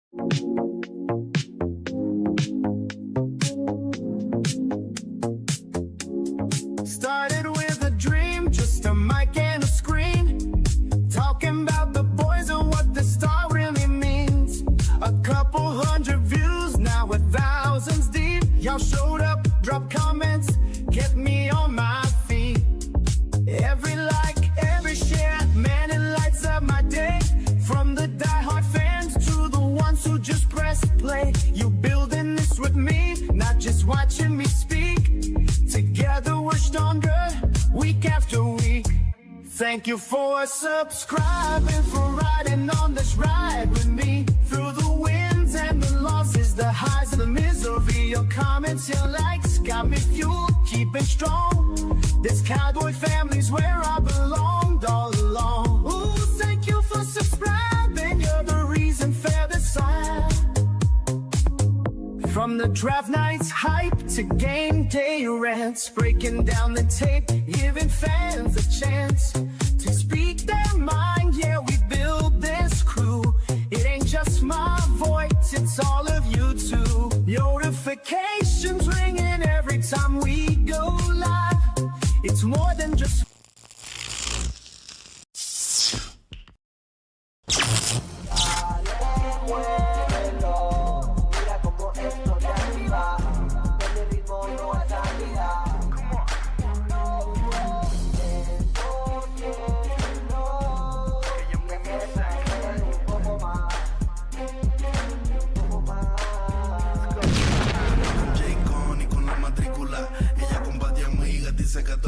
Started with a dream, just a mic and a screen, talking about the boys and what the star really means. A couple hundred views, now we're thousands deep. Y'all showed up, dropped comments, kept me on my feet. Every like, every share, man, it lights up my day. From the diehard fans to the ones who just press play. You building this with me, not just watching me speak. Together we're stronger, week after week. Thank you for subscribing, for riding on this ride with me. Through the wins and the losses, the highs and the misery. Your comments, your likes got me fueled, keeping strong. This Cowboy family's where I belonged all along. Ooh, thank you for subscribing, you're the reason fair this side. From the draft nights hype to game day rants, breaking down the tape, giving fans a chance to speak their mind. Yeah, we build this crew. It ain't just my voice, it's all of you too. Notifications ringing every time we go live. It's more than just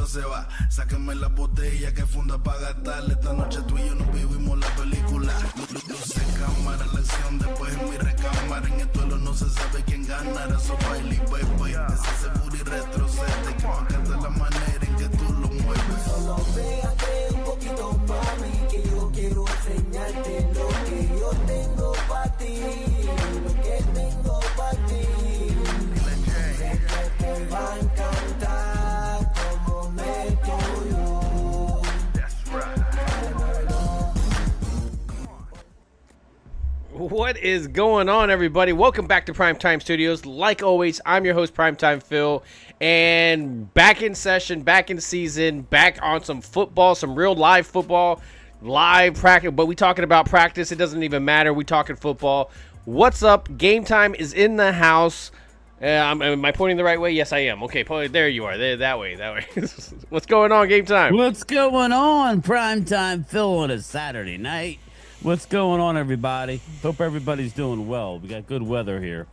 se va, sáquenme la botella que funda pa' gastarle. Esta noche tú y yo nos vivimos la película. Luce cámara, la acción, después en mi recámara. En el duelo no se sabe quién ganará. So baile y baby, ese seguro y retrocede. Que me encanta la manera en que tú lo mueves. solo pégate un poquito, mami, que yo quiero enseñarte lo que yo tengo pa' ti. Lo que tengo pa' ti. Sé que te va a encantar. What is going on, everybody? Welcome back to Primetime Studios. Like always, I'm your host, Primetime Phil, and back in session, back in season, back on some football, some real live football, live practice. But we talking about practice. It doesn't even matter. We talking football. What's up? Game time is in the house. Am I pointing the right way? Yes, I am. Okay, there you are. There, that way. What's going on, Game Time? What's going on, Primetime Phil, on a Saturday night? What's going on, everybody? Hope everybody's doing well. We got good weather here.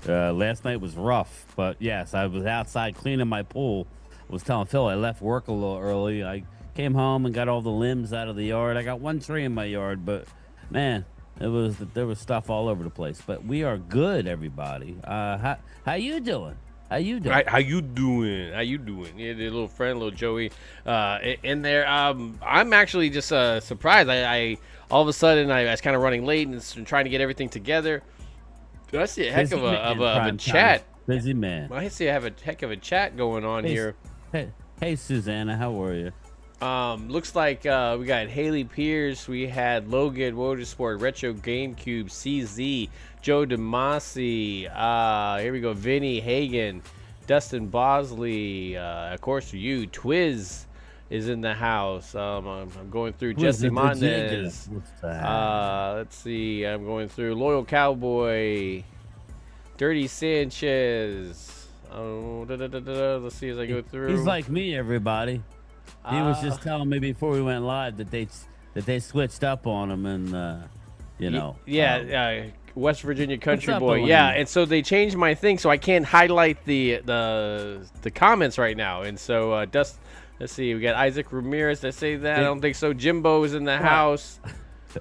Last night was rough, but yes, I was outside cleaning my pool. I was telling Phil I left work a little early. I came home and got all the limbs out of the yard. I got one tree in my yard, but man, there was stuff all over the place. But we are good, everybody. How you doing? How you doing? How you doing? Yeah, the little friend, little Joey, in there. I'm actually just surprised. I all of a sudden I was kind of running late and trying to get everything together. I see a heck of a chat. Busy man. I see I have a heck of a chat going on here. Hey, Susanna, how are you? Looks like we got Haley Pierce, we had Logan Motorsport, Retro GameCube, CZ, Joe DeMasi, here we go, Vinny Hagen, Dustin Bosley, of course you, Twiz is in the house. I'm going through Jesse Montes. Let's see, I'm going through Loyal Cowboy, Dirty Sanchez. Let's see as I go through. He's like me, everybody. He was just telling me before we went live that they switched up on him, and you know. Yeah, West Virginia country up, boy. Owen? Yeah, and so they changed my thing, so I can't highlight the comments right now. And so let's see, we got Isaac Ramirez. Did I say that? I don't think so. Jimbo is in the house.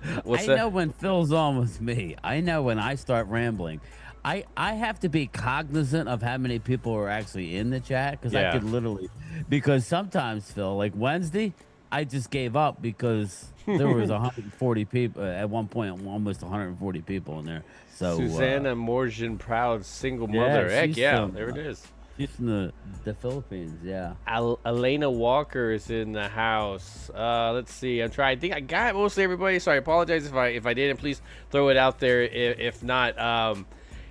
I know when Phil's on with me. I know when I start rambling. I have to be cognizant of how many people are actually in the chat, because I could literally, because sometimes, Phil, like Wednesday, I just gave up because there was 140 people at one point, almost 140 people in there. So Susanna Morgan, proud single mother. Heck yeah, there it is. She's from the Philippines. Yeah. Elena Walker is in the house. Let's see. I'm trying. I think I got mostly everybody. So I apologize if I didn't. Please throw it out there. If not,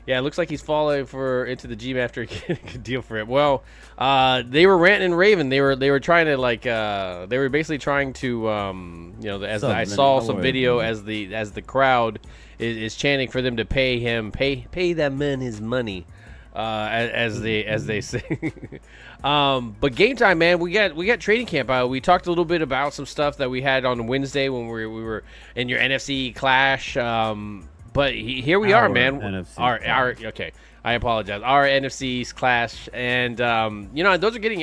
yeah, it looks like he's falling into the gym after getting a deal for it. Well, they were ranting and raving. They were trying to they were basically trying to as I saw some video as the crowd is chanting for them to pay that man his money. As they say. But game time, man, we got training camp out. We talked a little bit about some stuff that we had on Wednesday when we were in your NFC clash. But here we are, man. Our okay. I apologize. Our NFC's clash, and those are getting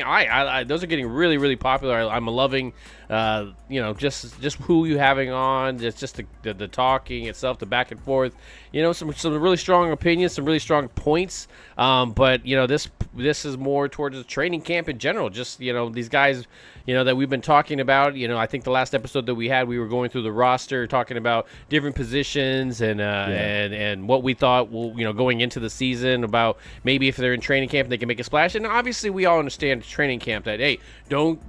those are getting really, really popular. I'm loving, just who you having on, just the talking itself, the back and forth. Some really strong opinions, some really strong points. But this is more towards the training camp in general. Just these guys, that we've been talking about. I think the last episode that we had, we were going through the roster, talking about different positions and what we thought going into the season about maybe if they're in training camp they can make a splash. And obviously we all understand training camp that hey, don't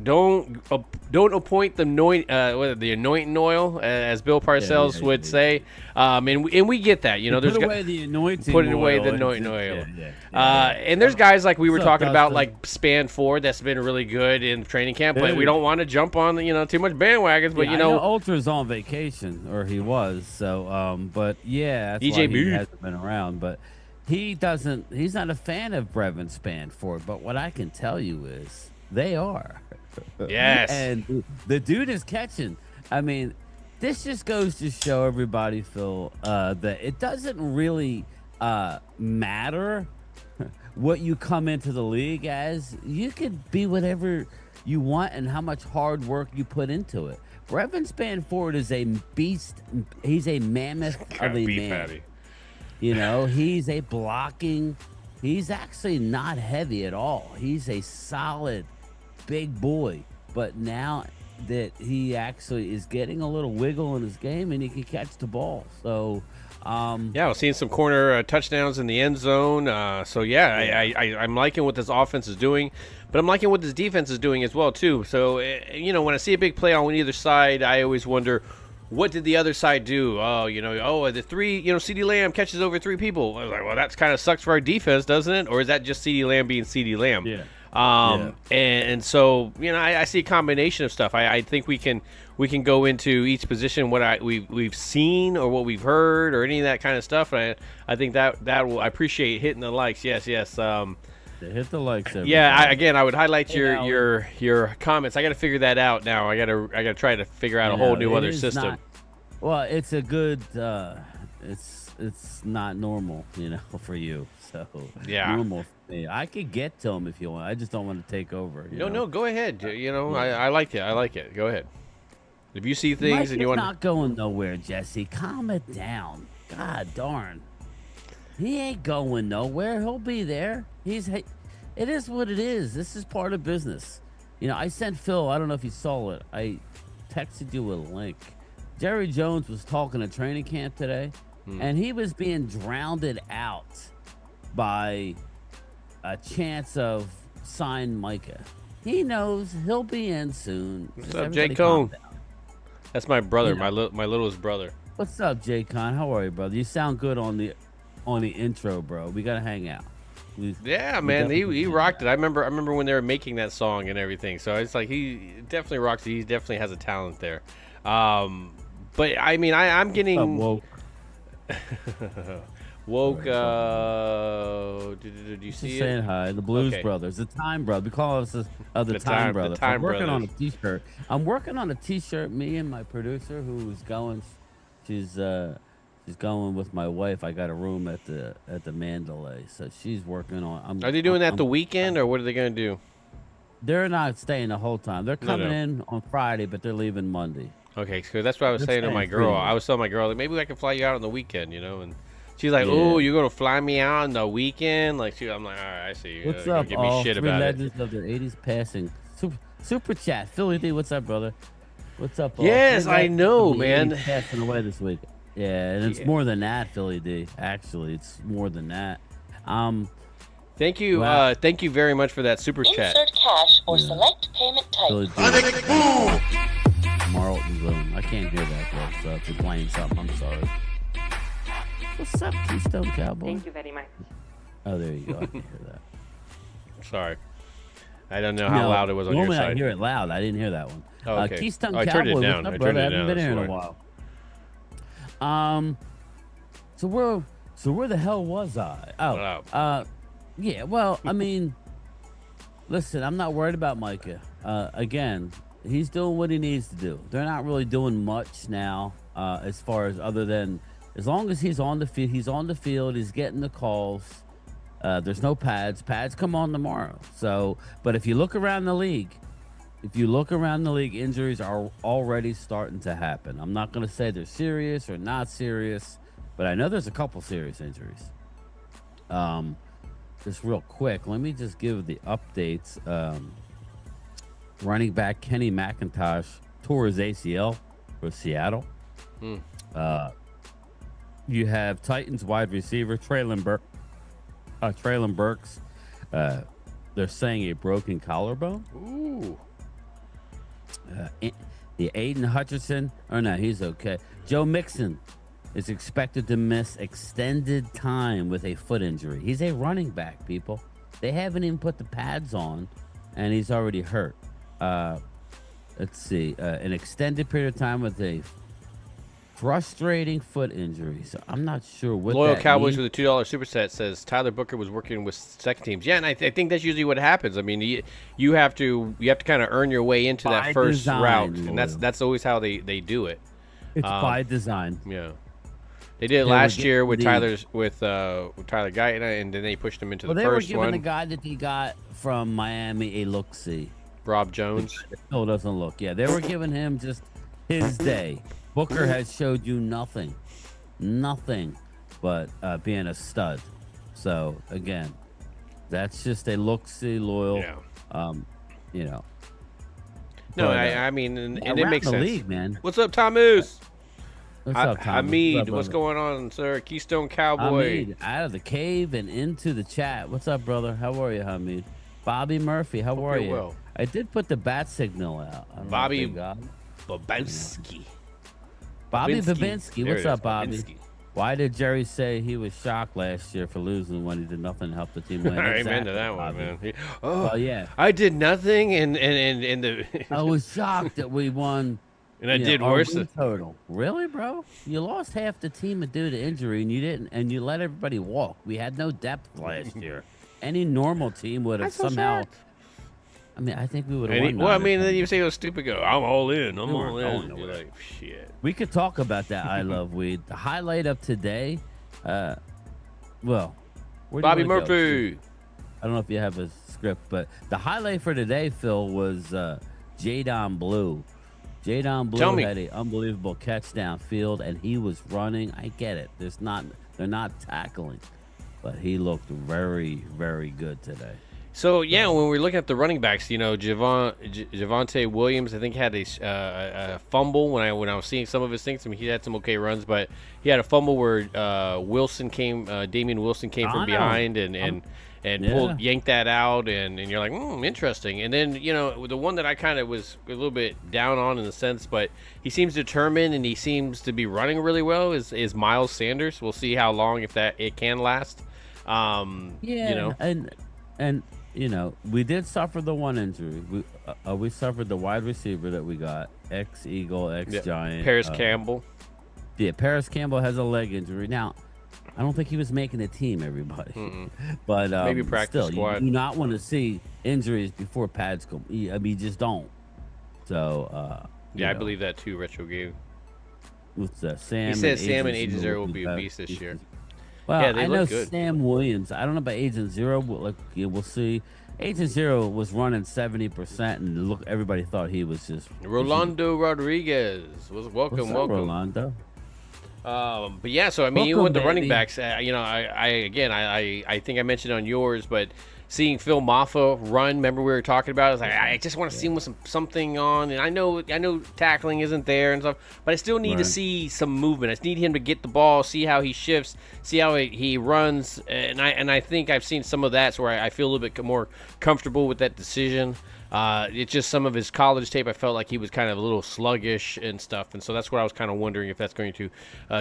appoint the anointing oil, as Bill Parcells would say. And we get that. There's put away the anointing put it away oil the anointing oil. And there's guys like we were talking about, like Span Ford, that's been really good in training camp, but we don't want to jump on too much bandwagons. But I know Ultra's on vacation, or he was. So, but yeah, that's why he hasn't been around. But he's not a fan of Brevin Spanford. But what I can tell you is they are. Yes. And the dude is catching. I mean, this just goes to show everybody, Phil, that it doesn't really matter what you come into the league as. You could be whatever you want and how much hard work you put into it. Brevin Spanford is a beast. He's a mammoth of a man. Patty. He's a blocking. He's actually not heavy at all. He's a solid big boy. But now that he actually is getting a little wiggle in his game and he can catch the ball. So, we're seeing some corner touchdowns in the end zone. I'm liking what this offense is doing, but I'm liking what this defense is doing as well too. So, when I see a big play on either side, I always wonder, what did the other side do? The three, CeeDee Lamb catches over three people. I was like, well, that's kind of sucks for our defense, doesn't it? Or is that just CeeDee Lamb being CeeDee Lamb? Yeah. And so I see a combination of stuff. I think we can go into each position what we've seen or what we've heard or any of that kind of stuff. And I think that will, I appreciate hitting the likes. Yes. Hit the likes. Everybody. I would highlight your comments. I got to figure that out now. I got to try to figure out a whole new other system. It's a good. It's not normal, for you. So normal for me. I could get to him if you want. I just don't want to take over. No, go ahead. I like it. Go ahead. If you see things and you want, not going nowhere, Jesse. Calm it down. God darn. He ain't going nowhere. He'll be there. It is what it is. This is part of business. I sent Phil. I don't know if you saw it. I texted you a link. Jerry Jones was talking at training camp today, and he was being drowned out by a chance of sign Micah. He knows he'll be in soon. What's up, Jay Cone? That's my brother, my littlest brother. What's up, Jay Con? How are you, brother? You sound good on the intro, bro. We gotta hang out. Man, he rocked it. I remember when they were making that song and everything. So it's like he definitely rocks it. He definitely has a talent there. But I mean, I'm getting woke. Woke. Did you see it? Saying hi, the Blues Brothers, the Time Brothers. We call us the Time Brothers. I'm working on a T-shirt. I'm working on a T-shirt. Me and my producer, who's going, she's going with my wife. I got a room at the Mandalay, so she's working on. Are they doing that the weekend, or what are they gonna do? They're not staying the whole time. They're coming in on Friday, but they're leaving Monday. Okay, so that's what I was saying to my girl. I was telling my girl, like, maybe I can fly you out on the weekend, and she's like, "Oh, you're gonna fly me out on the weekend?" I'm like, all right, I see. What's up? Give me shit about it. Legends of their '80s passing. Super chat, Philly D. What's up, brother? What's up? Yes, I know, man. Passing away this week. Yeah, and it's more than that, Philly D. Actually, it's more than that. Thank you. Wow. Thank you very much for that super chat. Insert cash or select payment type. Billy Marlton Boom. I can't hear that, bro. So if you're playing something, I'm sorry. What's up, Keystone Cowboy? Thank you very much. Oh, there you go. I can hear that. Sorry. I don't know how loud it was on your normally side. I hear it loud. I didn't hear that one. Oh, okay. Keystone I Cowboy, turned it down. what's up, I brother? turned it I haven't been down, here in a sorry. while. So where the hell was I? Oh, yeah. Well, I mean, listen, I'm not worried about Micah. Again, he's doing what he needs to do. They're not really doing much now, as far as other than as long as he's on the field. He's on the field. He's getting the calls. There's no pads. Pads come on tomorrow. So, but if you look around the league, injuries are already starting to happen. I'm not going to say they're serious or not serious, but I know there's a couple serious injuries. Just real quick, let me just give the updates. Running back Kenny McIntosh tore his ACL for Seattle. You have Titans wide receiver Traylon Burks. They're saying a broken collarbone. Ooh. The Aiden Hutchinson. Oh no, he's okay. Joe Mixon is expected to miss extended time with a foot injury. He's a running back, people. They haven't even put the pads on, and he's already hurt. Let's see. An extended period of time with a frustrating foot injury. So I'm not sure what Loyal that Cowboys means. with a $2 super set says Tyler Booker was working with second teams. Yeah, and I think that's usually what happens. I mean, you have to kind of earn your way into By that first design, route, Loyal. and that's always how they do it. It's by design. Yeah. They did it They last were year with getting Tyler Guyton, and then they pushed him into Well, the they were first giving one. the guy that he got from Miami a look-see. Rob Jones. It still doesn't look. Yeah, they were giving him just his day. Booker has showed you nothing but being a stud. So again, that's just a look-see, Loyal. Yeah. You know. No, But, I mean, and it around makes the sense. league, man. What's up, Thomas? What's up, Tom? Hamid, what's going on, sir? Keystone Cowboy. Hamid, out of the cave and into the chat. What's up, brother? How are you, Hamid? Bobby Murphy, how are you're you? well. I did put the bat signal out. I don't know Bobby if they got it. Babinski. Bobby Babinski. There What's it is, up, Bobby? Babinski. Why did Jerry say he was shocked last year for losing when he did nothing to help the team win? Amen to that one, Bobby. man. Well, yeah. I did nothing, and the I was shocked that we won. and I you know, did our worse. win total. Really, bro? You lost half the team due to injury, and you didn't, and you let everybody walk. We had no depth last year. Any normal team would have so somehow. shocked. I mean, I think we would have won. Well, I 9 or mean, 10. then you say it was stupid. Go, I'm all in. I'm We weren't all going in. You're nowhere. like, shit. We could talk about that. I love weed. The highlight of today. Well, where do you Bobby wanna go? Murphy. I don't know if you have a script, but the highlight for today, Phil, was Jadon Blue. Jadon Tell Blue me. had an unbelievable catch downfield, and he was running. I get it. They're not tackling, but he looked very, very good today. So yeah, when we're looking at the running backs, you know, Javonte Williams, I think had a fumble when I was seeing some of his things. I mean, he had some okay runs, but he had a fumble where Damian Wilson came from behind and yanked that out, and you're like, interesting. And then you know the one that I kind of was a little bit down on in the sense, but he seems determined and he seems to be running really well. Is Miles Sanders? We'll see how long if it can last. You know, and. You know, we did suffer the one injury. We suffered the wide receiver that we got, ex-Eagle, ex-Giant. Paris Campbell. Yeah, Paris Campbell has a leg injury. Now, I don't think he was making the team, everybody. But Maybe practice still, squad. you do not want to see injuries before pads come. I mean, you just don't. So, Yeah, I believe that too, Retro Game. With Sam, He says Sam and Agent Agent Zero will be be a better. beast this year. Well, Yeah, they I know look good. Sam Williams. I don't know about Agent Zero, but we'll see. Agent Zero was running 70%, and look, everybody thought he was just Rolando Rodriguez was welcome. What's up, Welcome. Rolando. But yeah, so I mean, even Welcome, with the running baby. backs, I think I mentioned on yours, but seeing Phil Maffa run, remember we were talking about it, I was like, I just want to see him with something on, and I know tackling isn't there and stuff, but I still need to see some movement. I just need him to get the ball, see how he shifts, see how he runs, and I think I've seen some of that, so where I feel a little bit more comfortable with that decision. It's just some of his college tape, I felt like he was kind of a little sluggish and stuff, and so that's what I was kind of wondering if that's going to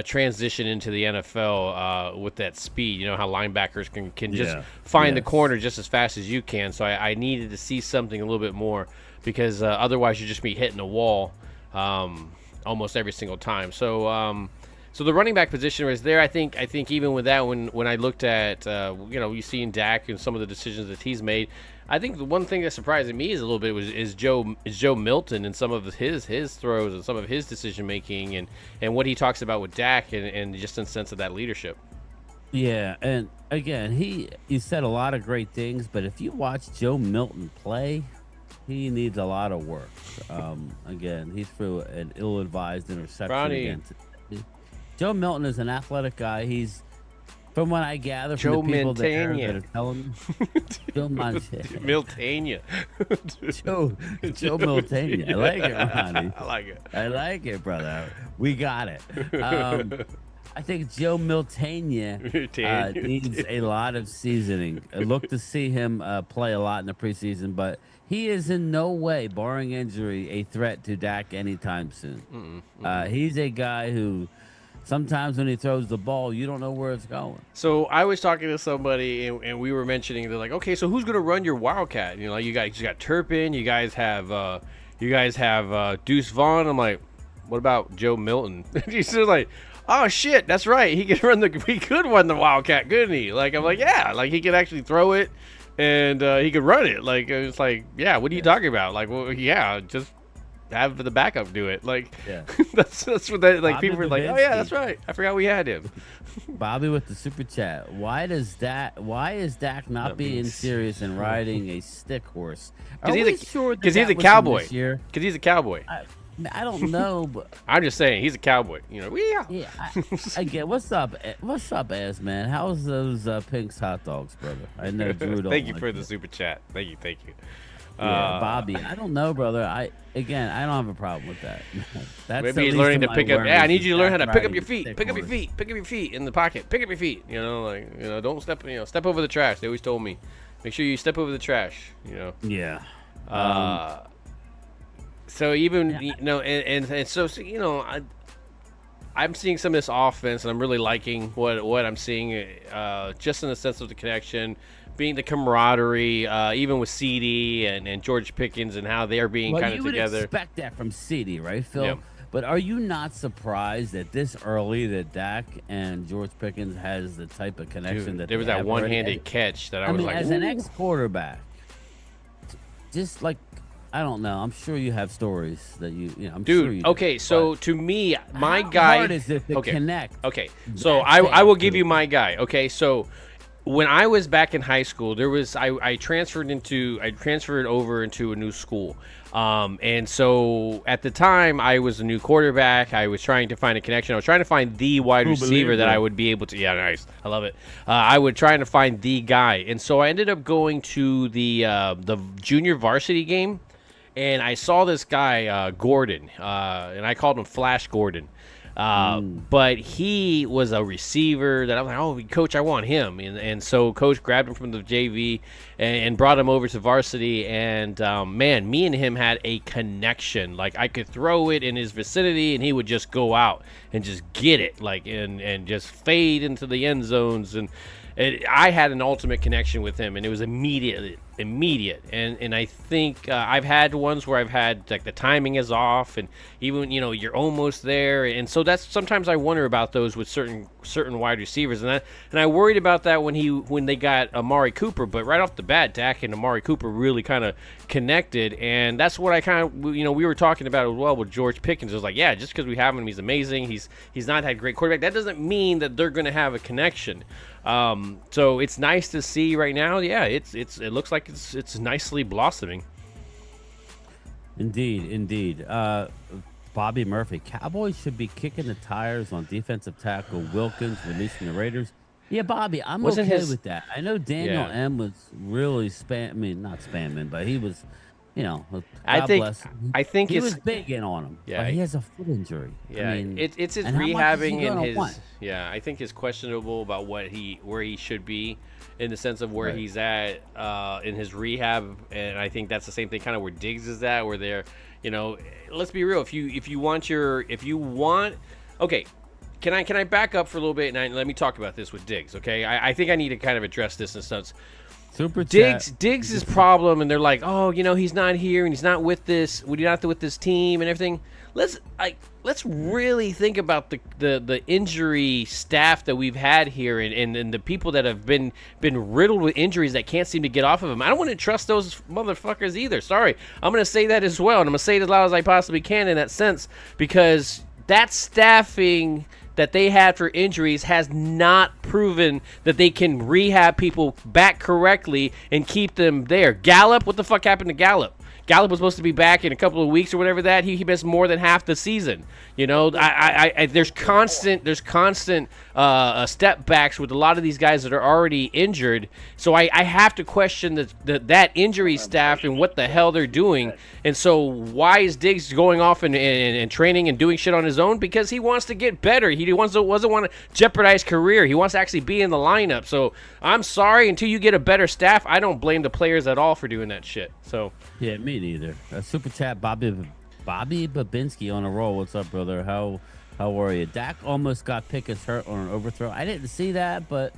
transition into the NFL with that speed. You know how linebackers can just find the corner just as fast as you can. So I needed to see something a little bit more, because otherwise you'd just be hitting a wall almost every single time. So so the running back position was there. I think even with that, when I looked at you seen Dak and some of the decisions that he's made, I think the one thing that surprised me is a little bit is Joe Milton and some of his throws and some of his decision making and what he talks about with Dak and just in the sense of that leadership. Yeah, and again, he said a lot of great things, but if you watch Joe Milton play, he needs a lot of work. Again, he threw an ill-advised interception against Joe Milton is an athletic guy. He's, from what I gather from the people that are telling me, Joe Miltania. Joe Miltania. I like it, Ronnie. I like it. I like it, brother. We got it. I think Joe Miltania needs a lot of seasoning. I look to see him play a lot in the preseason, but he is in no way, barring injury, a threat to Dak anytime soon. He's a guy who sometimes when he throws the ball, you don't know where it's going. So I was talking to somebody, and we were mentioning, they're like, okay, so who's going to run your Wildcat? You know, you got Turpin, you guys have Deuce Vaughn. I'm like, what about Joe Milton? He's like, oh shit, that's right. He could run the Wildcat, couldn't he? Like, I'm like, yeah, like he could actually throw it, and he could run it. Like, it's like, yeah, what are you talking about? Like, well, yeah, just have the backup do it. Like, that's what that, like, Bobby, people were like, oh yeah, that's right, I forgot we had him. Bobby with the super chat. Why is Dak not being serious and riding a stick horse? Because he's a cowboy. Because he's a cowboy. I don't know, but I'm just saying he's a cowboy. You know, yeah. I get. What's up, Az man? How's those Pink's hot dogs, brother? I know Drew. Thank you for the super chat. Thank you. Yeah, Bobby. I don't know, brother. I don't have a problem with that. That's maybe he's learning to pick up. Yeah, I need you to learn how to pick up your feet. Pick up your feet in the pocket. Pick up your feet. You know, like, you know, don't step. You know, step over the trash. They always told me, make sure you step over the trash. You know. Yeah. So even you know, and so you know, I'm seeing some of this offense, and I'm really liking what I'm seeing. Just in the sense of the connection, being the camaraderie, even with CD and George Pickens and how they are being kind of together. You would expect that from CD, right, Phil? Yeah. But are you not surprised that this early that Dak and George Pickens has the type of connection that there was that one-handed catch that I was like, as an ex-quarterback, just like, I don't know. I'm sure you have stories that you know. I'm dude, sure you okay, do, so to me, my how guy. hard is it to connect? Okay, so I will give you my guy. Okay, so when I was back in high school, there was I transferred over into a new school, and so at the time I was a new quarterback. I was trying to find a connection. I was trying to find the wide receiver that I would be able to. Yeah, nice. I love it. I would try to find the guy, and so I ended up going to the junior varsity game. And I saw this guy, Gordon, and I called him Flash Gordon. But he was a receiver that I was like, oh, Coach, I want him. And so Coach grabbed him from the JV and brought him over to varsity. And, man, me and him had a connection. Like, I could throw it in his vicinity, and he would just go out and just get it, like, and just fade into the end zones. And I had an ultimate connection with him, and it was immediate. And I think I've had ones where I've had, like, the timing is off, and even, you know, you're almost there. And so that's sometimes I wonder about those with certain wide receivers, and I worried about that when they got Amari Cooper. But right off the bat, Dak and Amari Cooper really kind of connected, and that's what I kind of, you know, we were talking about as well with George Pickens. It was like, yeah, just because we have him, he's amazing. He's not had great quarterback. That doesn't mean that they're going to have a connection. So it's nice to see right now. Yeah, it looks like it's nicely blossoming. Indeed. Bobby Murphy. Cowboys should be kicking the tires on defensive tackle Wilkins, releasing the Raiders. Yeah, Bobby, I'm Wasn't okay his- with that. I know Daniel Yeah. M was really not spamming, but he was, God I think he it's was big in on him. Yeah, but he has a foot injury. Yeah, I mean, it's his and how much is he rehabbing and gonna his want? I think it's questionable about where he should be in the sense of where Right. he's at in his rehab, and I think that's the same thing kind of where Diggs is at, where they're let's be real, if you want okay. Can I back up for a little bit and let me talk about this with Diggs, okay? I think I need to kind of address this in sense. Super chat. Diggs' problem, and they're like, oh, he's not here and he's not with this team and everything. Let's really think about the injury staff that we've had here and the people that have been riddled with injuries that can't seem to get off of them. I don't want to trust those motherfuckers either. Sorry, I'm going to say that as well, and I'm going to say it as loud as I possibly can in that sense, because that staffing that they had for injuries has not proven that they can rehab people back correctly and keep them there. Gallup, what the fuck happened to Gallup? Gallup was supposed to be back in a couple of weeks or whatever that. He missed more than half the season. There's constant step backs with a lot of these guys that are already injured. So I have to question that injury staff and what the hell they're doing. And so why is Diggs going off and training and doing shit on his own? Because he wants to get better. He doesn't want to jeopardize career. He wants to actually be in the lineup. So I'm sorry, until you get a better staff, I don't blame the players at all for doing that shit. So Yeah, me neither. Super chat, Bobby Babinski on a roll. What's up, brother? How are you? Dak almost got Pickett's hurt on an overthrow. I didn't see that, but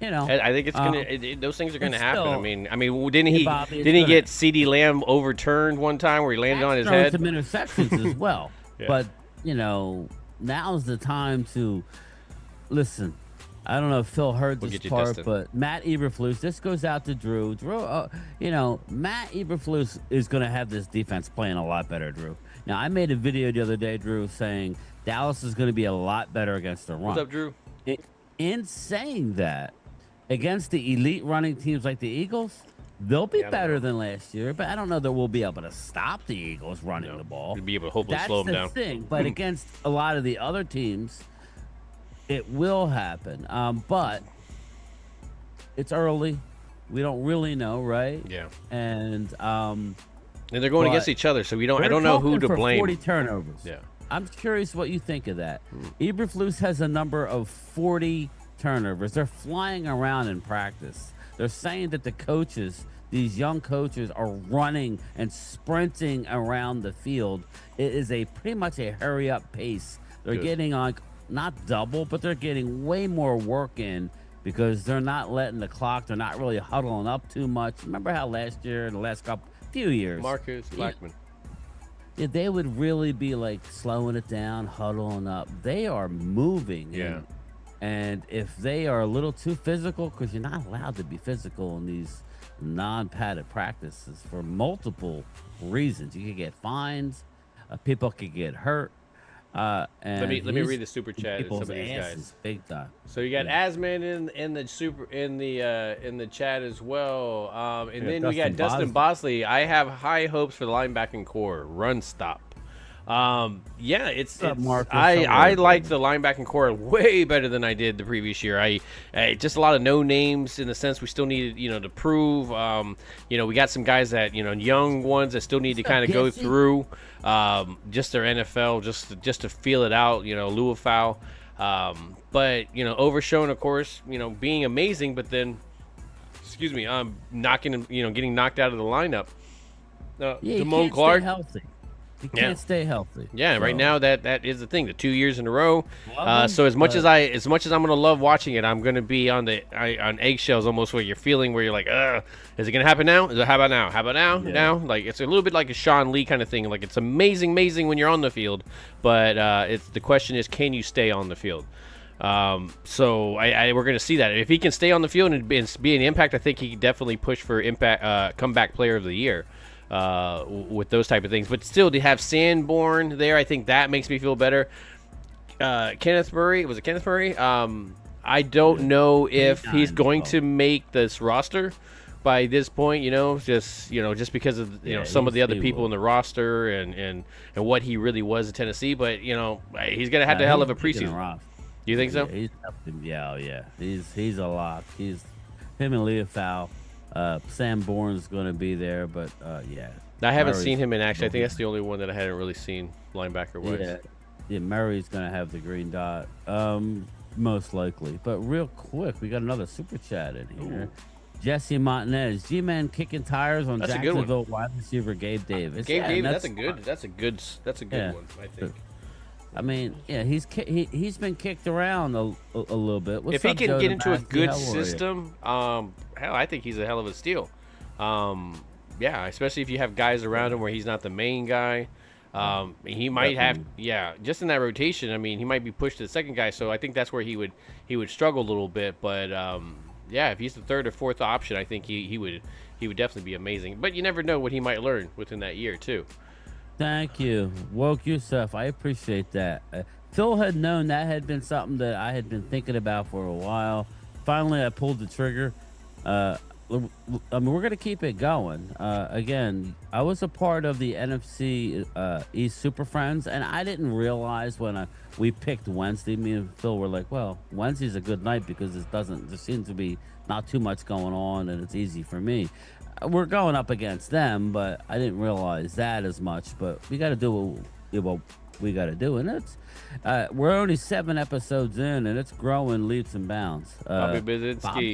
I think it's gonna. Those things are gonna it's happen. still- I mean, didn't he? Bobby, it's didn't he gonna- get CD Lamb overturned one time where he landed on his thrown head? some interceptions as well. Yeah. But now's the time to listen. I don't know if Phil heard We'll this get you, part, Dustin. but Matt Eberflus. This goes out to Drew. Drew, Matt Eberflus is going to have this defense playing a lot better, Drew. Now, I made a video the other day, Drew, saying Dallas is going to be a lot better against the run. What's up, Drew? In saying that, against the elite running teams like the Eagles, they'll be Yeah, I don't better know. than last year, but I don't know that we'll be able to stop the Eagles running the ball. We'll be able to hopefully That's slow them the down. thing. But against a lot of the other teams, it will happen. But it's early. We don't really know, right? Yeah, And and they're going But against each other, so I we're don't know who talking to for blame. 40 turnovers. Yeah. I'm curious what you think of that. Eberflus has a number of 40 turnovers. They're flying around in practice. They're saying that the coaches, these young coaches, are running and sprinting around the field. It is pretty much a hurry up pace. They're Good. getting not double, but they're getting way more work in because they're not letting the clock. They're not really huddling up too much. Remember how last year, the last few years, Marcus Blackman. yeah, they would really be like slowing it down, huddling up. They are moving. Yeah. And if they are a little too physical, because you're not allowed to be physical in these non-padded practices for multiple reasons. You could get fines. People could get hurt. And Let me read the super chat of some people's of these asses guys. big time. So you got Asman in the chat as well, and Yeah, then we got Dustin Bosley. I have high hopes for the linebacking core. Run stop. It's up, Marcus? I like the linebacking core way better than I did the previous year. I just a lot of no names in the sense we still needed to prove. We got some guys that young ones that still need to kind of go Gessie? through just their NFL just to feel it out. Louisville. But Overshown, of course, being amazing, but then getting knocked out of the lineup. Yeah, you Damone can't Clark. stay healthy. You Yeah. can't stay healthy. Yeah, right So, now that is the thing. The 2 years in a row. Love 'em, So as much but- as I'm gonna love watching it, I'm gonna be on eggshells almost where you're feeling where you're like, is it gonna happen now? How about now? How about now? Yeah. Now? Like it's a little bit like a Sean Lee kind of thing. Like it's amazing when you're on the field, but the question is, can you stay on the field? So we're gonna see that if he can stay on the field and be an impact. I think he can definitely push for impact comeback player of the year. With those type of things, but still to have Sanborn there, I think that makes me feel better. Kenneth Murray, was it Kenneth Murray? I don't know if he's 29, going so. to make this roster, by this point, just because of some of the other people in the roster and what he really was at Tennessee. But he's gonna have a hell of a preseason. You think so? Yeah. He's a lock. He's him and Leofau. Sam Bourne's going to be there, but yeah. I haven't seen him in action. I think that's the only one that I hadn't really seen linebacker wise. Yeah, Murray's going to have the green dot, most likely. But real quick, we got another super chat in here. Ooh. Jesse Montanez, G-Man kicking tires on Jacksonville wide receiver Gabe Davis. That's a good one, I think. I mean, yeah, he's been kicked around a little bit. If he can get into a good system, hell, I think he's a hell of a steal. Yeah, especially if you have guys around him where he's not the main guy. He might have, just in that rotation. I mean, he might be pushed to the second guy, so I think that's where he would struggle a little bit. But if he's the third or fourth option, I think he would definitely be amazing. But you never know what he might learn within that year too. Thank you, Woke Yusuf. I appreciate that. Phil had known that had been something that I had been thinking about for a while. Finally, I pulled the trigger. I mean, we're going to keep it going. Again, I was a part of the NFC East Super Friends, and I didn't realize when we picked Wednesday, me and Phil were like, well, Wednesday's a good night because there seems to be not too much going on, and it's easy for me. We're going up against them, but I didn't realize that as much. But we got to do what we got to do, and it's we're only 7 episodes in, and it's growing leaps and bounds. Bobby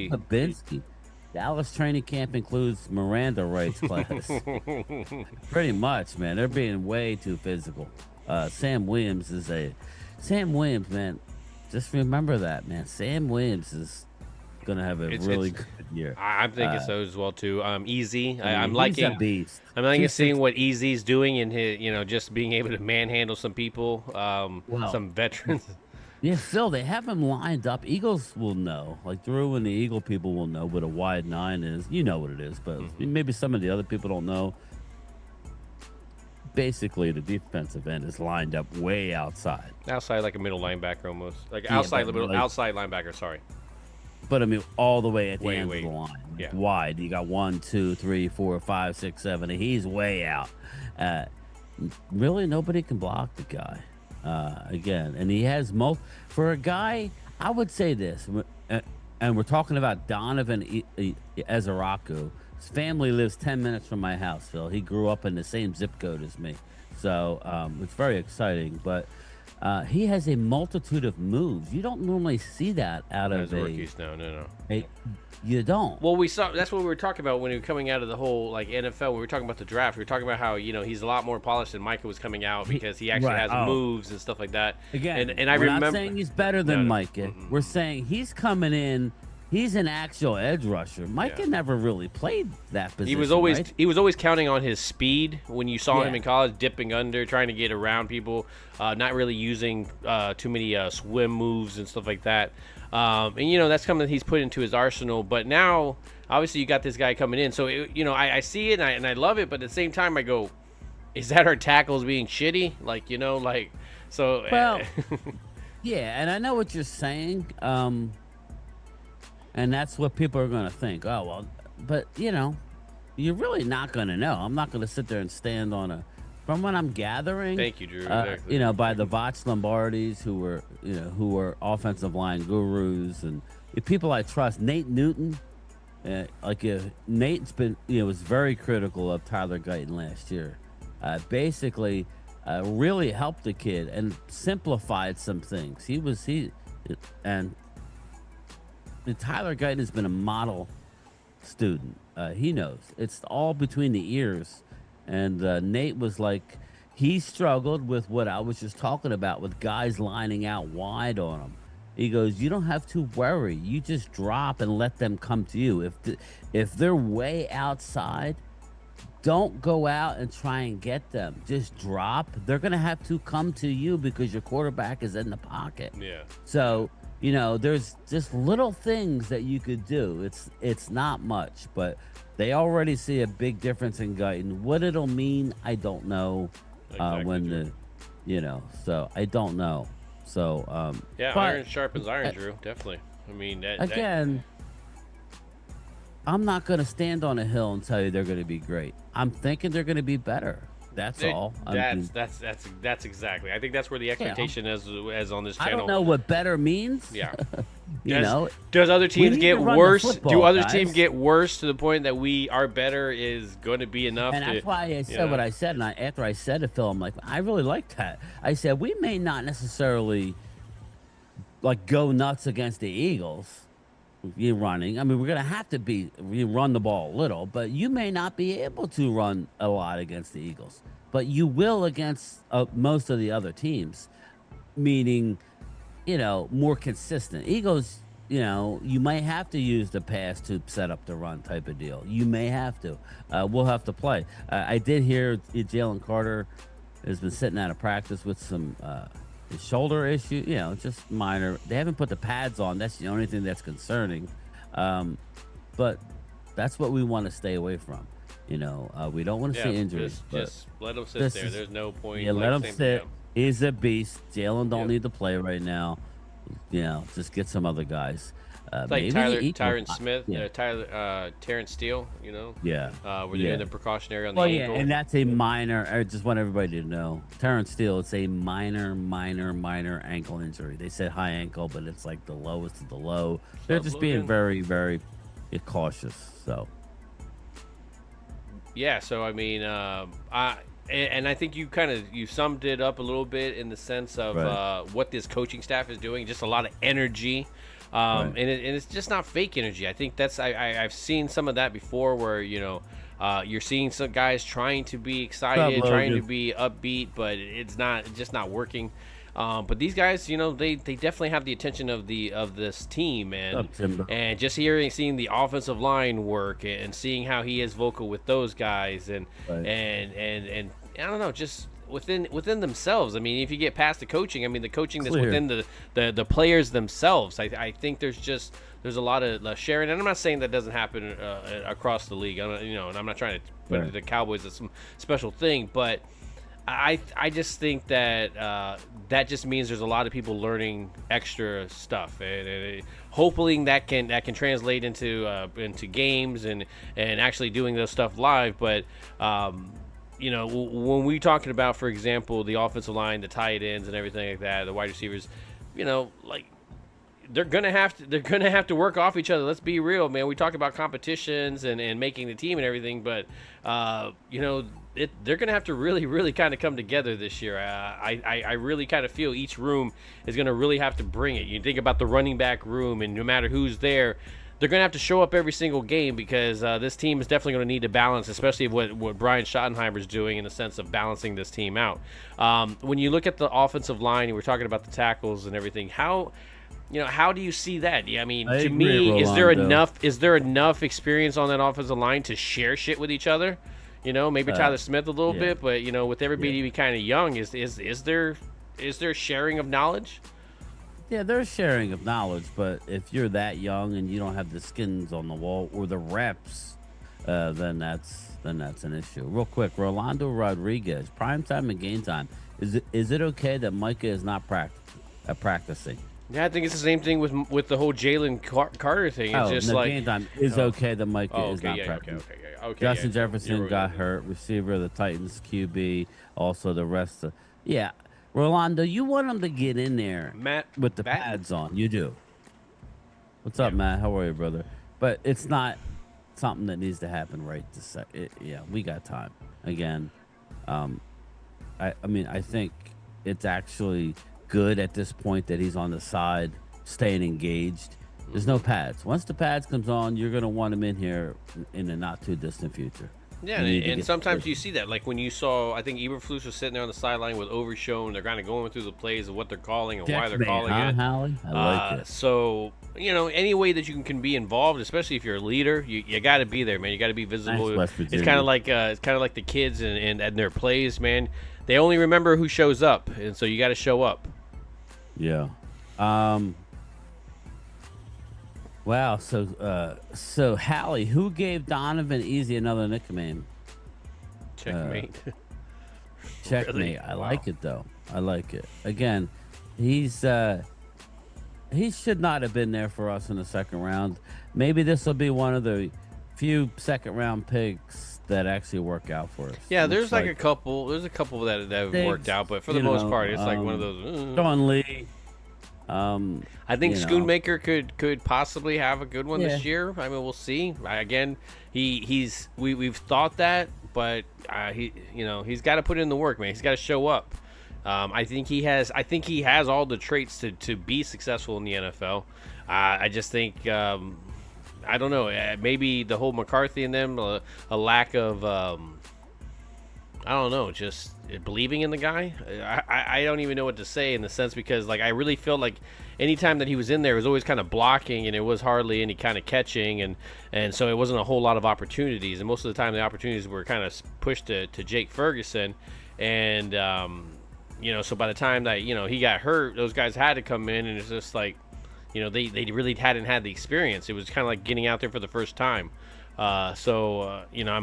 Babinski. Dallas training camp includes Miranda rights class. Pretty much, man. They're being way too physical. Sam Williams, man. Just remember that, man. Sam Williams is gonna have a really good year. I'm thinking so as well too. Easy. I'm he's a liking. beast. I'm liking seeing what Easy's doing in his, just being able to manhandle some people, some veterans. Yeah, Phil, they have him lined up. Eagles will know. Like Drew and the Eagle people will know what a wide 9 is. You know what it is, but maybe some of the other people don't know. Basically, the defensive end is lined up way outside. Outside, like a middle linebacker almost. Outside linebacker, sorry. But I mean, all the way at the end of the line. Yeah. Wide. You got 1, 2, 3, 4, 5, 6, 7. And he's way out. Really, nobody can block the guy. Again, and he has for a guy. I would say this, and we're talking about Donovan Ezeraku. His family lives 10 minutes from my house, Phil. He grew up in the same zip code as me, so it's very exciting. But he has a multitude of moves. You don't normally see that out of rookies. No. You don't. Well, we saw. That's what we were talking about when we were coming out of the whole NFL. When we were talking about the draft, we were talking about how he's a lot more polished than Micah was coming out because he actually has moves and stuff like that. Again, and I remember. We're not saying he's better than Micah. We're saying he's coming in. He's an actual edge rusher. Micah never really played that position. He was always counting on his speed when you saw him in college, dipping under, trying to get around people, not really using too many swim moves and stuff like that. And that's something he's put into his arsenal. But now, obviously, you got this guy coming in. So I see it and I love it. But at the same time, I go, is that our tackles being shitty? So. Well, yeah, and I know what you're saying. And that's what people are going to think. Oh, well, but, you're really not going to know. I'm not going to sit there and stand on from what I'm gathering. Thank you, Drew. Exactly. By the Voch Lombardis who were offensive line gurus and people I trust. Nate Newton, Nate's been, was very critical of Tyler Guyton last year. Basically, really helped the kid and simplified some things. Tyler Guyton has been a model student. He knows. It's all between the ears. And Nate was like, he struggled with what I was just talking about with guys lining out wide on him. He goes, you don't have to worry. You just drop and let them come to you. If they're way outside, don't go out and try and get them. Just drop. They're going to have to come to you because your quarterback is in the pocket. Yeah. So... there's just little things that you could do. It's not much, but they already see a big difference in Guyton. What it'll mean, I don't know. So I don't know. So iron sharpens iron, Drew. Definitely. I mean, I'm not going to stand on a hill and tell you they're going to be great. I'm thinking they're going to be better. That's all. That's exactly. I think that's where the expectation is on this channel. I don't know what better means. Yeah. Does other teams get worse? Do other teams guys. get worse to the point that our better is going to be enough? And that's why I said what I said. And after I said it, Phil, I'm like, I really like that. I said we may not necessarily like go nuts against the Eagles. You're running. I mean, we're gonna have to run the ball a little, but you may not be able to run a lot against the Eagles, but you will against most of the other teams. Meaning, more consistent. Eagles, you might have to use the pass to set up the run type of deal. You may have to. We'll have to play. I did hear Jalen Carter has been sitting out of practice with some. His shoulder issue, just minor. They haven't put the pads on. That's the only thing that's concerning. But that's what we want to stay away from. We don't want to see injuries. Just let him sit there. There's no point. Yeah, let him sit. He's a beast. Jalen don't need to play right now. Just get some other guys. Like Tyron Smith, Terrence Steele, Yeah. Where they're doing the precautionary on the ankle. Yeah, and that's a minor. I just want everybody to know. Terrence Steele, it's a minor ankle injury. They said high ankle, but it's like the lowest of the low. They're just being very, very cautious. So. Yeah. So I mean, I think you summed it up a little bit in the sense of what this coaching staff is doing. Just a lot of energy. And it's just not fake energy. I think I've seen some of that before where, you're seeing some guys trying to be excited, trying to be upbeat, but it's just not working. But these guys, they definitely have the attention of this team, and just seeing the offensive line work and seeing how he is vocal with those guys and I don't know, just within themselves. I mean, if you get past the coaching, the coaching that's within the players themselves. I think there's a lot of sharing, and I'm not saying that doesn't happen across the league. And I'm not trying to put the Cowboys as some special thing, but I just think that that just means there's a lot of people learning extra stuff, and hopefully that can translate into games and actually doing those stuff live, but. When we're talking about, for example, the offensive line, the tight ends, and everything like that, the wide receivers, they're gonna have to work off each other. Let's be real, man. We talk about competitions and making the team and everything, but they're gonna have to really, really kind of come together this year. I really kind of feel each room is gonna really have to bring it. You think about the running back room, and no matter who's there, they're going to have to show up every single game because this team is definitely going to need to balance, especially what Brian Schottenheimer's doing in the sense of balancing this team out. When you look at the offensive line, and we're talking about the tackles and everything, how do you see that? I mean, to me, is there enough experience on that offensive line to share shit with each other? Maybe Tyler Smith a little bit, but with everybody kind of young, is there sharing of knowledge? Yeah, there's sharing of knowledge, but if you're that young and you don't have the skins on the wall or the reps, then that's an issue. Real quick, Rolando Rodriguez, Primetime and Gametime. Is it okay that Micah is not practicing? Yeah, I think it's the same thing with the whole Jalen Carter thing. It's just like Gametime is okay that Micah is not practicing. Okay. Justin Jefferson got hurt. Receiver of the Titans, QB. Also the rest of Rolando, you want him to get in there, Matt, with the pads on. You do. What's up, Matt? How are you, brother? But it's not something that needs to happen right this second. We got time. Again, I think it's actually good at this point that he's on the side, staying engaged. There's no pads. Once the pads comes on, you're going to want him in here in the not too distant future. Yeah, and sometimes you see that. Like when you saw, I think Eberflus was sitting there on the sideline with Overshown. They're kind of going through the plays of what they're calling and why they're calling it. Howie? I like it. So, any way that you can be involved, especially if you're a leader, you got to be there, man. You got to be visible. Nice, West Virginia. It's kind of like the kids and their plays, man. They only remember who shows up, and so you got to show up. Yeah. Wow, so Hallie, who gave Donovan Easy another nickname? Checkmate. Checkmate. Really? I like it though. I like it. Again, he should not have been there for us in the second round. Maybe this will be one of the few second round picks that actually work out for us. Yeah, Looks there's like a couple. There's a couple that have worked out, but for the most part, it's like one of those. Sean Lee. I think Schoonmaker could possibly have a good one this year. I mean, we'll see. Again, we've thought that, but he's got to put in the work, man. He's got to show up. I think he has all the traits to be successful in the NFL. I just think I don't know. Maybe the whole McCarthy and them a lack of I don't know, just believing in the guy. I don't even know what to say in the sense because like I really feel like anytime that he was in there, it was always kind of blocking and it was hardly any kind of catching and so it wasn't a whole lot of opportunities. And most of the time the opportunities were kind of pushed to Jake Ferguson. And so by the time that he got hurt, those guys had to come in, and it's just like they really hadn't had the experience. It was kind of like getting out there for the first time. I'm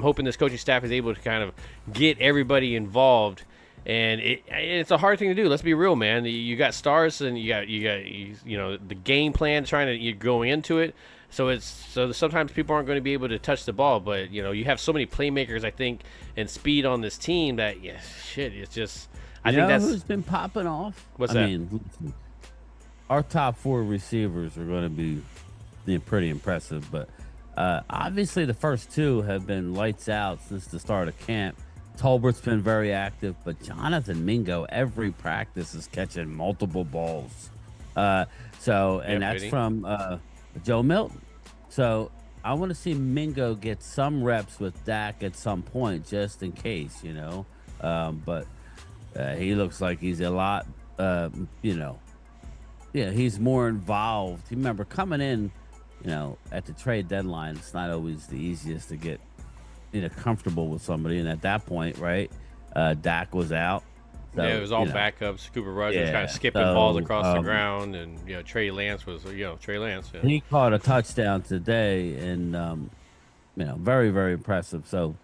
hoping this coaching staff is able to kind of get everybody involved, and it's a hard thing to do. Let's be real, man. You got stars, and you got the game plan you're going into it. So sometimes people aren't going to be able to touch the ball, but you have so many playmakers, I think, and speed on this team that it's just I think that's who's been popping off. What's that? I mean, our top 4 receivers are going to be pretty impressive, but obviously the first 2 have been lights out since the start of camp. Tolbert's been very active, but Jonathan Mingo every practice is catching multiple balls. That's from Joe Milton. So I want to see Mingo get some reps with Dak at some point, just in case, but he looks like he's a lot, he's more involved. You remember coming in, at the trade deadline, it's not always the easiest to get, comfortable with somebody. And at that point, right, Dak was out. So, it was all backups. Cooper Rush was kind of skipping balls across the ground, and Trey Lance was Trey Lance. Yeah. He caught a touchdown today, and very, very impressive. So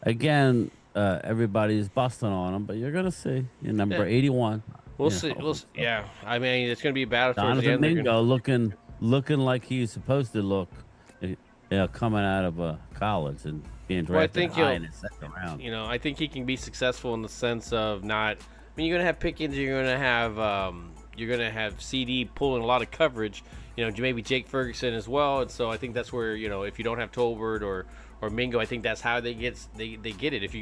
again, everybody's busting on him, but you're gonna see number 81. We'll see. Yeah, I mean it's gonna be a battle towards the Jonathan end. Mingo looking like he's supposed to look, coming out of college and being drafted high in the second round. I think he can be successful in the sense of not. I mean, you're gonna have Pickens, you're gonna have CD pulling a lot of coverage. Maybe Jake Ferguson as well, and so I think that's where if you don't have Tolbert or Mingo, I think that's how they get it. If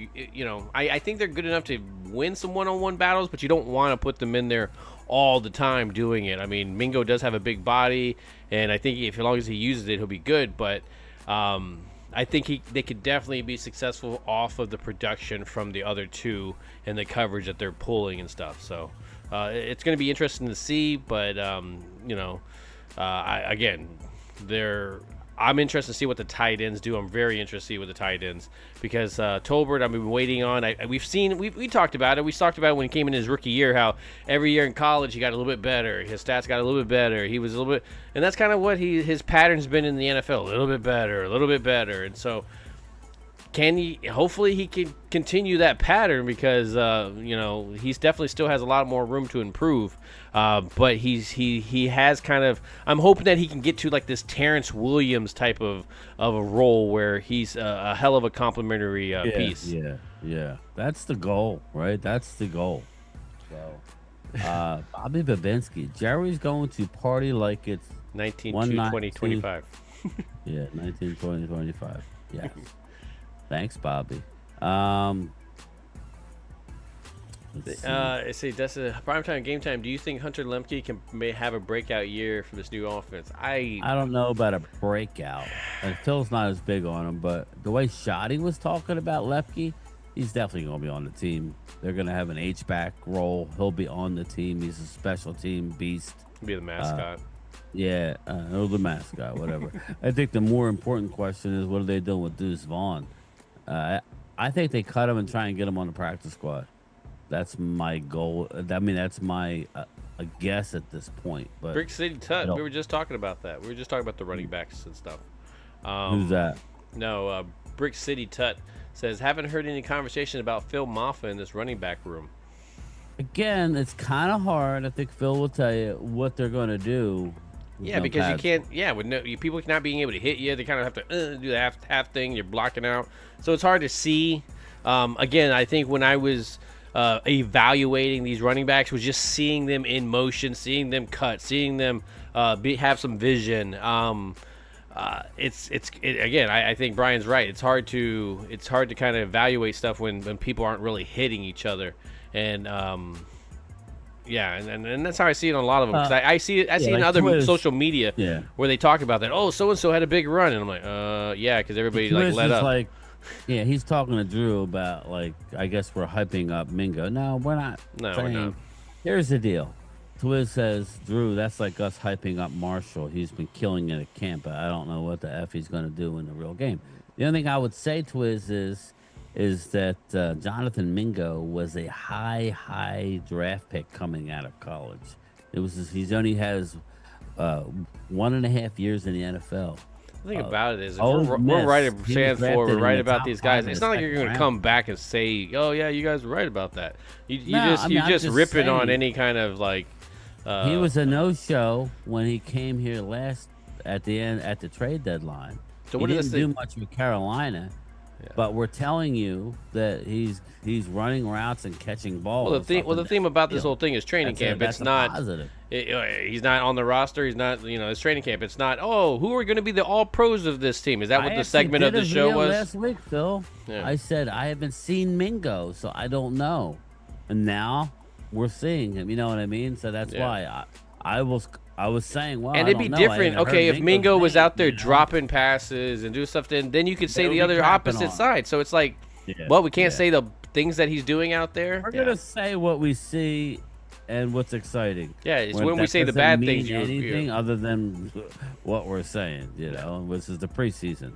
I think they're good enough to win some one-on-one battles, but you don't want to put them in there all the time doing it. I mean, Mingo does have a big body, and I think as long as he uses it, he'll be good. But I think they could definitely be successful off of the production from the other 2 and the coverage that they're pulling and stuff. So it's going to be interesting to see. But I'm interested to see what the tight ends do. I'm very interested to see what the tight ends, because Tolbert, I've been waiting on. We talked about it. We talked about it when he came in his rookie year, how every year in college he got a little bit better. His stats got a little bit better. He was a little bit, and that's kind of what his pattern's been in the NFL. A little bit better. And so, hopefully he can continue that pattern, because he's definitely still has a lot more room to improve. But he has kind of. I'm hoping that he can get to like this Terrence Williams type of a role where he's a hell of a complimentary piece. Yeah. That's the goal, right? That's the goal. So, Bobby Babinski, Jerry's going to party like it's 19-20-25. Yeah, 19-20-25. Yes. Thanks, Bobby. Say that's a primetime game time. Do you think Hunter Lemke may have a breakout year for this new offense? I don't know about a breakout. And Phil's not as big on him, but the way Shoddy was talking about Lemke, he's definitely going to be on the team. They're going to have an H-back role. He'll be on the team. He's a special team beast. He'll be the mascot. Or the mascot, whatever. I think the more important question is, what are they doing with Deuce Vaughn? I think they cut him and try and get him on the practice squad. That's my goal. I mean, that's my a guess at this point. But Brick City Tut, we were just talking about that. We were just talking about the running backs and stuff. Who's that? No, Brick City Tut says, haven't heard any conversation about Phil Maffa in this running back room. Again, it's kind of hard. I think Phil will tell you what they're going to do Yeah, no because you pads. can't. Yeah, with people not being able to hit you, they kind of have to do the half thing. You're blocking out, so it's hard to see. Again, I think when I was evaluating these running backs, was just seeing them in motion, seeing them cut, seeing them have some vision. Again, I think Brian's right. It's hard to kind of evaluate stuff when people aren't really hitting each other, and yeah, and that's how I see it on a lot of them. Because I see it in like other Twiz. social media where they talk about that. Oh, so and so had a big run, and I'm like, yeah, because everybody like let up. Like, yeah, he's talking to Drew about like I guess we're hyping up Mingo. No, we're not. No, saying, we're not. Here's the deal. Twiz says, Drew, that's like us hyping up Marshall. He's been killing it at camp, but I don't know what the F he's going to do in the real game. The only thing I would say, Twiz, is that Jonathan Mingo was a high draft pick coming out of college. He's only has 1.5 years in the NFL. The thing about it is, if Ole we're Miss, right he stand was for, drafted we're in right the about top these 5 guys. in It's the not like you're second going to round. come back and say, "Oh yeah, you guys were right about that." No, I mean, You're I'm just just ripping on saying. any kind of like. He was a no-show when he came here last at the trade deadline. So He what did didn't this do thing- much with Carolina, but we're telling you that he's running routes and catching balls. Well, the theme about this whole thing is training camp. That's It's a not. positive. He's not on the roster. He's not. It's training camp. It's not. Oh, who are going to be the all pros of this team? Is that what I the actually segment of did the a show video was? last week, Phil. Yeah. I said I haven't seen Mingo, so I don't know, and now we're seeing him. You know what I mean? So that's Yeah. why I was saying, well, And I it'd be don't know. I different. haven't Okay, heard if Mingo's Mingo was name, out there you know? dropping passes and doing stuff, then you could say They the would be other crapping opposite on him. side. So it's like, Yeah, well, we can't yeah. say the things that he's doing out there. We're gonna say what we see and what's exciting. Yeah, it's when we that say the doesn't bad mean things, anything other than what we're saying. You know, this is the preseason.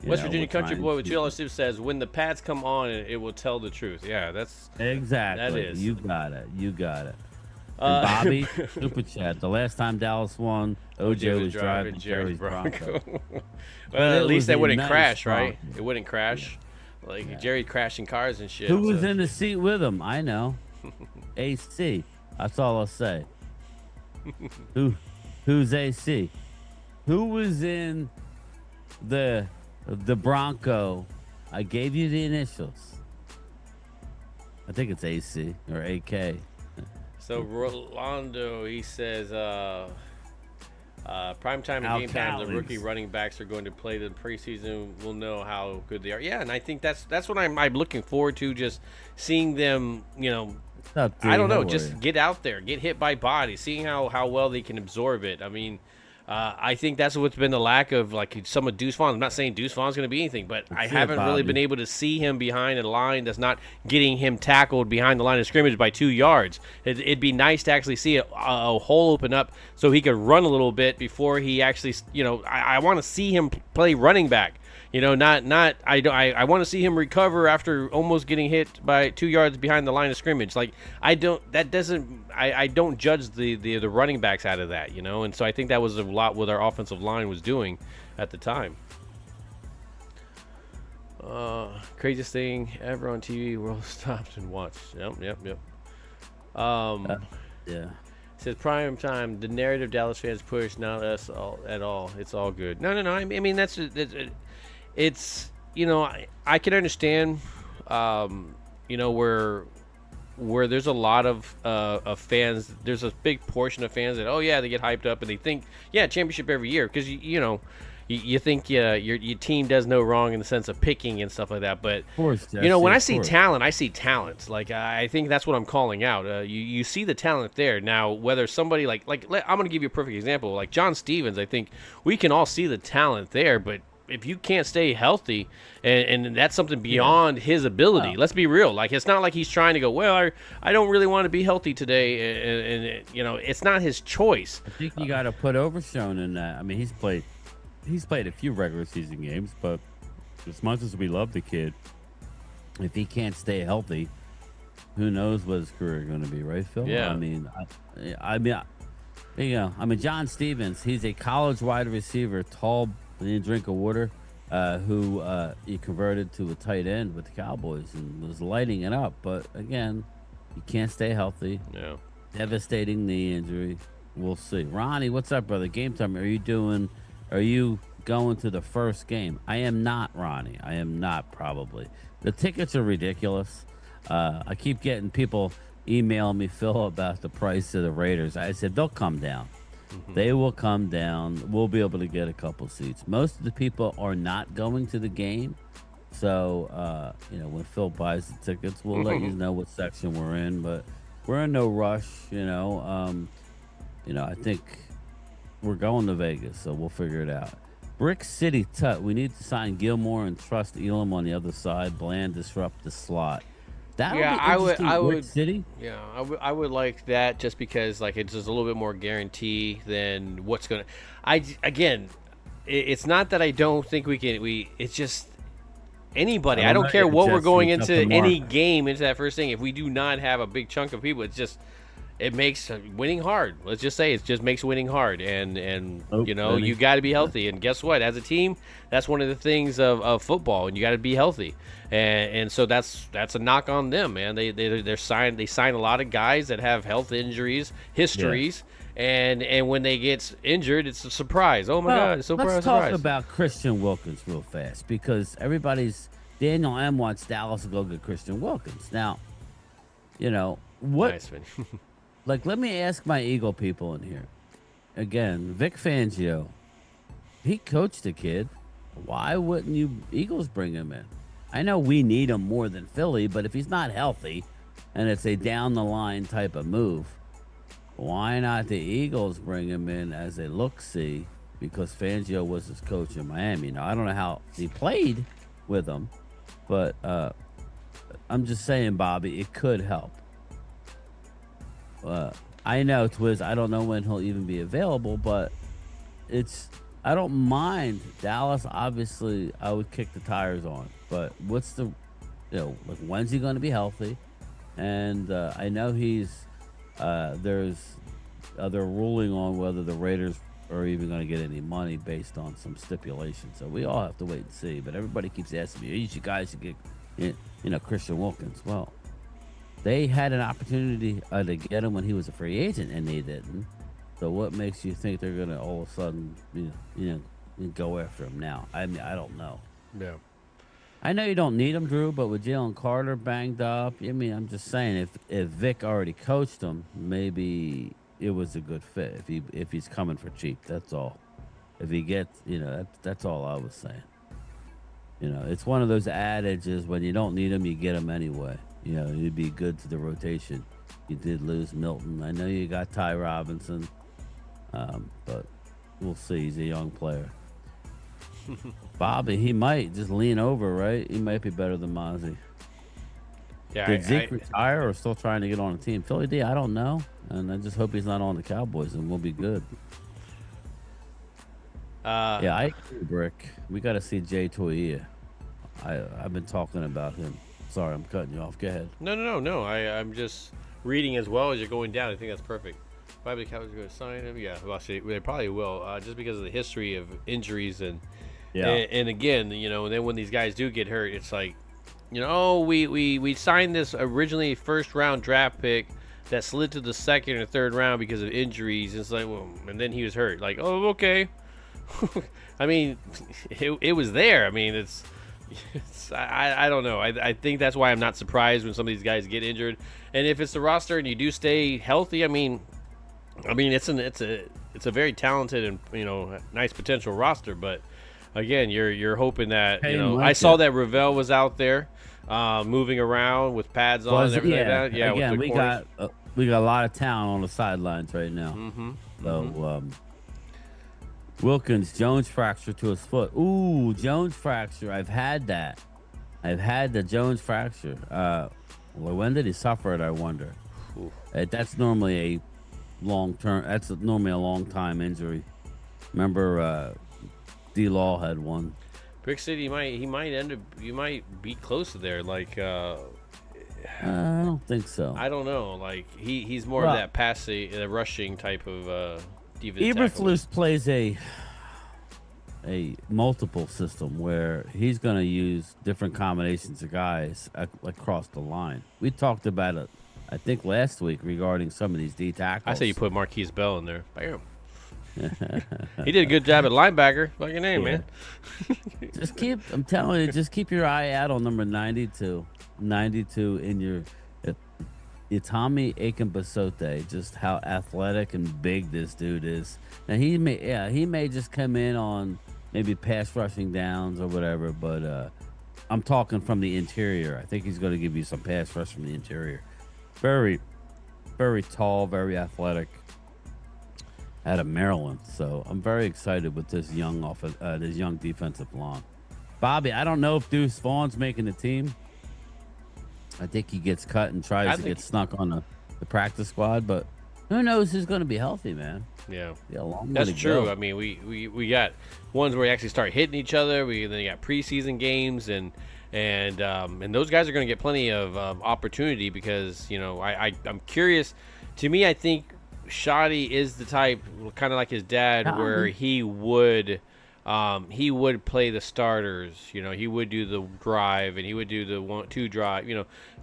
West Virginia we're country trying boy with to- Chill Steve says, "When the pads come on, it will tell the truth." Yeah, that's Exactly. That is. You got it. And Uh, Bobby, super chat. The last time Dallas won, OJ was driving Jerry's Bronco. Well, at it least was they a wouldn't nice crash, right? Bronco. It wouldn't crash. Like Jerry crashing cars and shit. Who was so- in the seat with him? I know. AC. That's all I'll say. Who's AC? Who was in the Bronco? I gave you the initials. I think it's AC or AK. So Rolando, he says, primetime and Al game time, the Cowboys. rookie running backs are going to play the preseason. We'll know how good they are. Yeah, and I think that's what I'm looking forward to, just seeing them, What's up, dude? I don't know, How are just you? get out there, get hit by bodies, seeing how well they can absorb it. I mean, I think that's what's been the lack of, like, some of Deuce Vaughn. I'm not saying Deuce Vaughn's going to be anything, but I That's it, haven't really Bobby. been able to see him behind a line that's not getting him tackled behind the line of scrimmage by 2 yards. It'd be nice to actually see a hole open up so he could run a little bit before he actually, I want to see him play running back. I want to see him recover after almost getting hit by 2 yards behind the line of scrimmage. Like, I don't judge the running backs out of that, and so I think that was a lot what our offensive line was doing at the time. Craziest thing ever on TV, world stopped and watched. Yep. Yeah. Says prime time, the narrative Dallas fans push, not us at all. It's all good. No. I mean, it's I can understand, where there's a lot of fans. There's a big portion of fans that they get hyped up and they think championship every year because you think your team does no wrong in the sense of picking and stuff like that. But Of course, when I see talent, I see talent. Like, I think that's what I'm calling out. You see the talent there. Now, whether somebody I'm going to give you a perfect example. Like John Stevens, I think we can all see the talent there, but if you can't stay healthy, and that's something beyond his ability. Wow. Let's be real. Like, it's not like he's trying to go, well, I don't really want to be healthy today, and it's not his choice. I think you got to put Overshone in that. I mean, he's played a few regular season games, but as much as we love the kid, if he can't stay healthy, who knows what his career is going to be, right, Phil? Yeah. I mean, John Stevens, he's a college wide receiver, tall, didn't drink of water, who he converted to a tight end with the Cowboys and was lighting it up. But again, you can't stay healthy. Yeah. Devastating knee injury. we'll see. Ronnie, what's up, brother? Game time. Are you going to the first game? I am not, Ronnie. I am not, probably. The tickets are ridiculous. I keep getting people emailing me, Phil, about the price of the Raiders. I said, they'll come down. They will come down. We'll be able to get a couple seats. Most of the people are not going to the game. So, when Phil buys the tickets, we'll let you know what section we're in. But we're in no rush, I think we're going to Vegas, so we'll figure it out. Brick City Tut, we need to sign Gilmore and trust Elam on the other side. Bland disrupt the slot. That would be interesting. I Brick would. City. Yeah, I would like that just because it's just a little bit more guarantee than what's gonna. It's not that I don't think we can. It's just anybody. I don't care what we're going into any game into that first thing. If we do not have a big chunk of people, it makes winning hard. Let's just say it just makes winning hard, and you got to be healthy. And guess what? As a team, that's one of the things of football, and you got to be healthy. And so that's a knock on them, man. They sign a lot of guys that have health injuries, histories, and when they get injured, it's a surprise. Oh my God, it's a surprise. Let's talk about Christian Wilkins real fast because Daniel M wants Dallas to go get Christian Wilkins. Now, what? Nice, man. Let me ask my Eagle people in here. Again, Vic Fangio, he coached the kid. Why wouldn't you Eagles bring him in? I know we need him more than Philly, but if he's not healthy and it's a down-the-line type of move, why not the Eagles bring him in as a look-see because Fangio was his coach in Miami? Now, I don't know how he played with him, but I'm just saying, Bobby, it could help. I know, Twiz, I don't know when he'll even be available, but I don't mind Dallas. Obviously, I would kick the tires on, but what's when's he going to be healthy? And I know they're ruling on whether the Raiders are even going to get any money based on some stipulations. So we all have to wait and see. But everybody keeps asking me, you guys should get, Christian Wilkins. Well, they had an opportunity to get him when he was a free agent, and they didn't. So what makes you think they're going to all of a sudden, go after him now? I mean, I don't know. Yeah. I know you don't need him, Drew, but with Jalen Carter banged up, I'm just saying, if Vic already coached him, maybe it was a good fit. If he's coming for cheap, that's all. If he gets, that's all I was saying. It's one of those adages when you don't need him, you get him anyway. You'd be good to the rotation. You did lose Milton. I know you got Ty Robinson, but we'll see. He's a young player. Bobby, he might just lean over, right? He might be better than Mozzie. Yeah, Did Zeke retire or still trying to get on a team? Philly D, I don't know. And I just hope he's not on the Cowboys and we'll be good. I agree, Brick. We got to see Jay Toia. I've been talking about him. Sorry, I'm cutting you off. Go ahead. No. I'm just reading as well as you're going down. I think that's perfect. Why would the Cowboys going to sign him? Yeah, well, they probably will, just because of the history of injuries and again, and then when these guys do get hurt, it's like, we signed this originally first round draft pick that slid to the second or third round because of injuries. It's like, well, and then he was hurt. Like, oh, okay. I mean, it was there. I mean, I don't know. I think that's why I'm not surprised when some of these guys get injured. And if it's the roster and you do stay healthy, I mean, it's a very talented and nice potential roster. But again, you're hoping that I saw that Ravel was out there, moving around with pads on and everything like that. Yeah, again, we got a lot of talent on the sidelines right now. So. Wilkins, Jones fracture to his foot. Ooh, Jones fracture. I've had that. I've had the Jones fracture. When did he suffer it, I wonder? That's normally a long-term. That's normally a long-time injury. Remember, D-Law had one. Brick City, he might be close to there. Like, I don't think so. I don't know. Like, he's more of that passing, rushing type of. Eberflus plays a multiple system where he's going to use different combinations of guys across the line. We talked about it I think last week regarding some of these D tackles. I say you put Marquise Bell in there. Bam. He did a good job at linebacker. Fucking name, man. I'm telling you, just keep your eye out on number 92. 92 in your Itami Akinbasote, just how athletic and big this dude is. Now he may just come in on maybe pass rushing downs or whatever, but I'm talking from the interior. I think he's going to give you some pass rush from the interior. Very, very tall, very athletic. Out of Maryland, so I'm very excited with this young defensive line. Bobby, I don't know if Deuce Vaughn's making the team. I think he gets cut and tries to get snuck on the practice squad, but who knows who's going to be healthy, man. Yeah, that's true. Go. I mean, we got ones where we actually start hitting each other. Then you got preseason games, and those guys are going to get plenty of opportunity because I'm curious. To me, I think Shoddy is the type, kind of like his dad, where he would play the starters. He would do the drive, and he would do the 1-2 drive.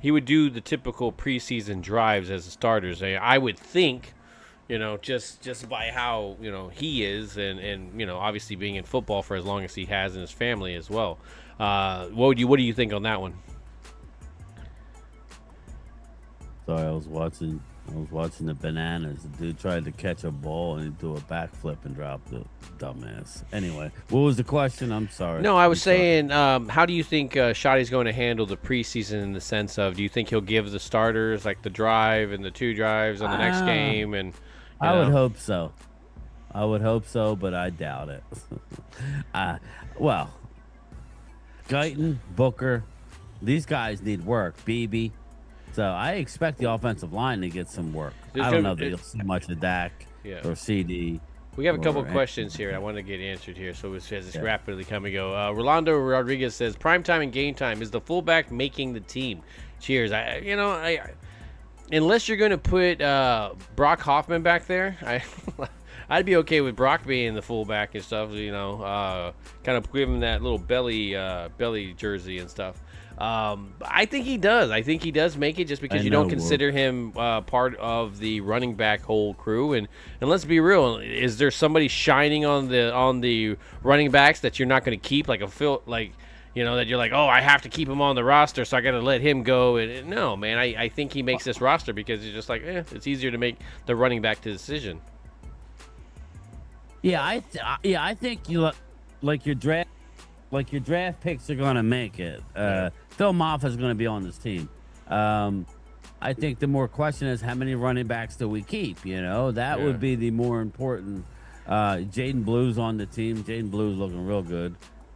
He would do the typical preseason drives as the starters. I would think, just by how he is, and obviously being in football for as long as he has in his family as well. What do you think on that one? Sorry, I was watching the Bananas. The dude tried to catch a ball and he do a backflip and dropped the dumbass. Anyway, what was the question? I'm sorry. No, I was saying, how do you think Shoddy's going to handle the preseason in the sense of, do you think he'll give the starters like the drive and the 2 drives on the next game? And I would hope so. But I doubt it. Well, Guyton, Booker, these guys need work. BB. So I expect the offensive line to get some work. I don't know that you'll see much of Dak or CD. We have a couple of questions here I want to get answered here, so as it's rapidly coming go. Rolando Rodriguez says, Primetime and Gametime, is the fullback making the team? Cheers. Unless you're going to put Brock Hoffman back there, I'd be okay with Brock being the fullback and stuff, kind of give him that little belly jersey and stuff. I think he does. I think he does make it just because you don't consider him part of the running back whole crew. And let's be real, is there somebody shining on the running backs that you're not going to keep, like that you're like, oh, I have to keep him on the roster, so I got to let him go? And no, man, I think he makes this roster because it's just like, it's easier to make the running back the decision. Yeah, I think your draft picks are going to make it. Phil Moffitt's going to be on this team. I think the more question is, how many running backs do we keep? That would be the more important. Jaden Blue's on the team. Jaden Blue's looking real good.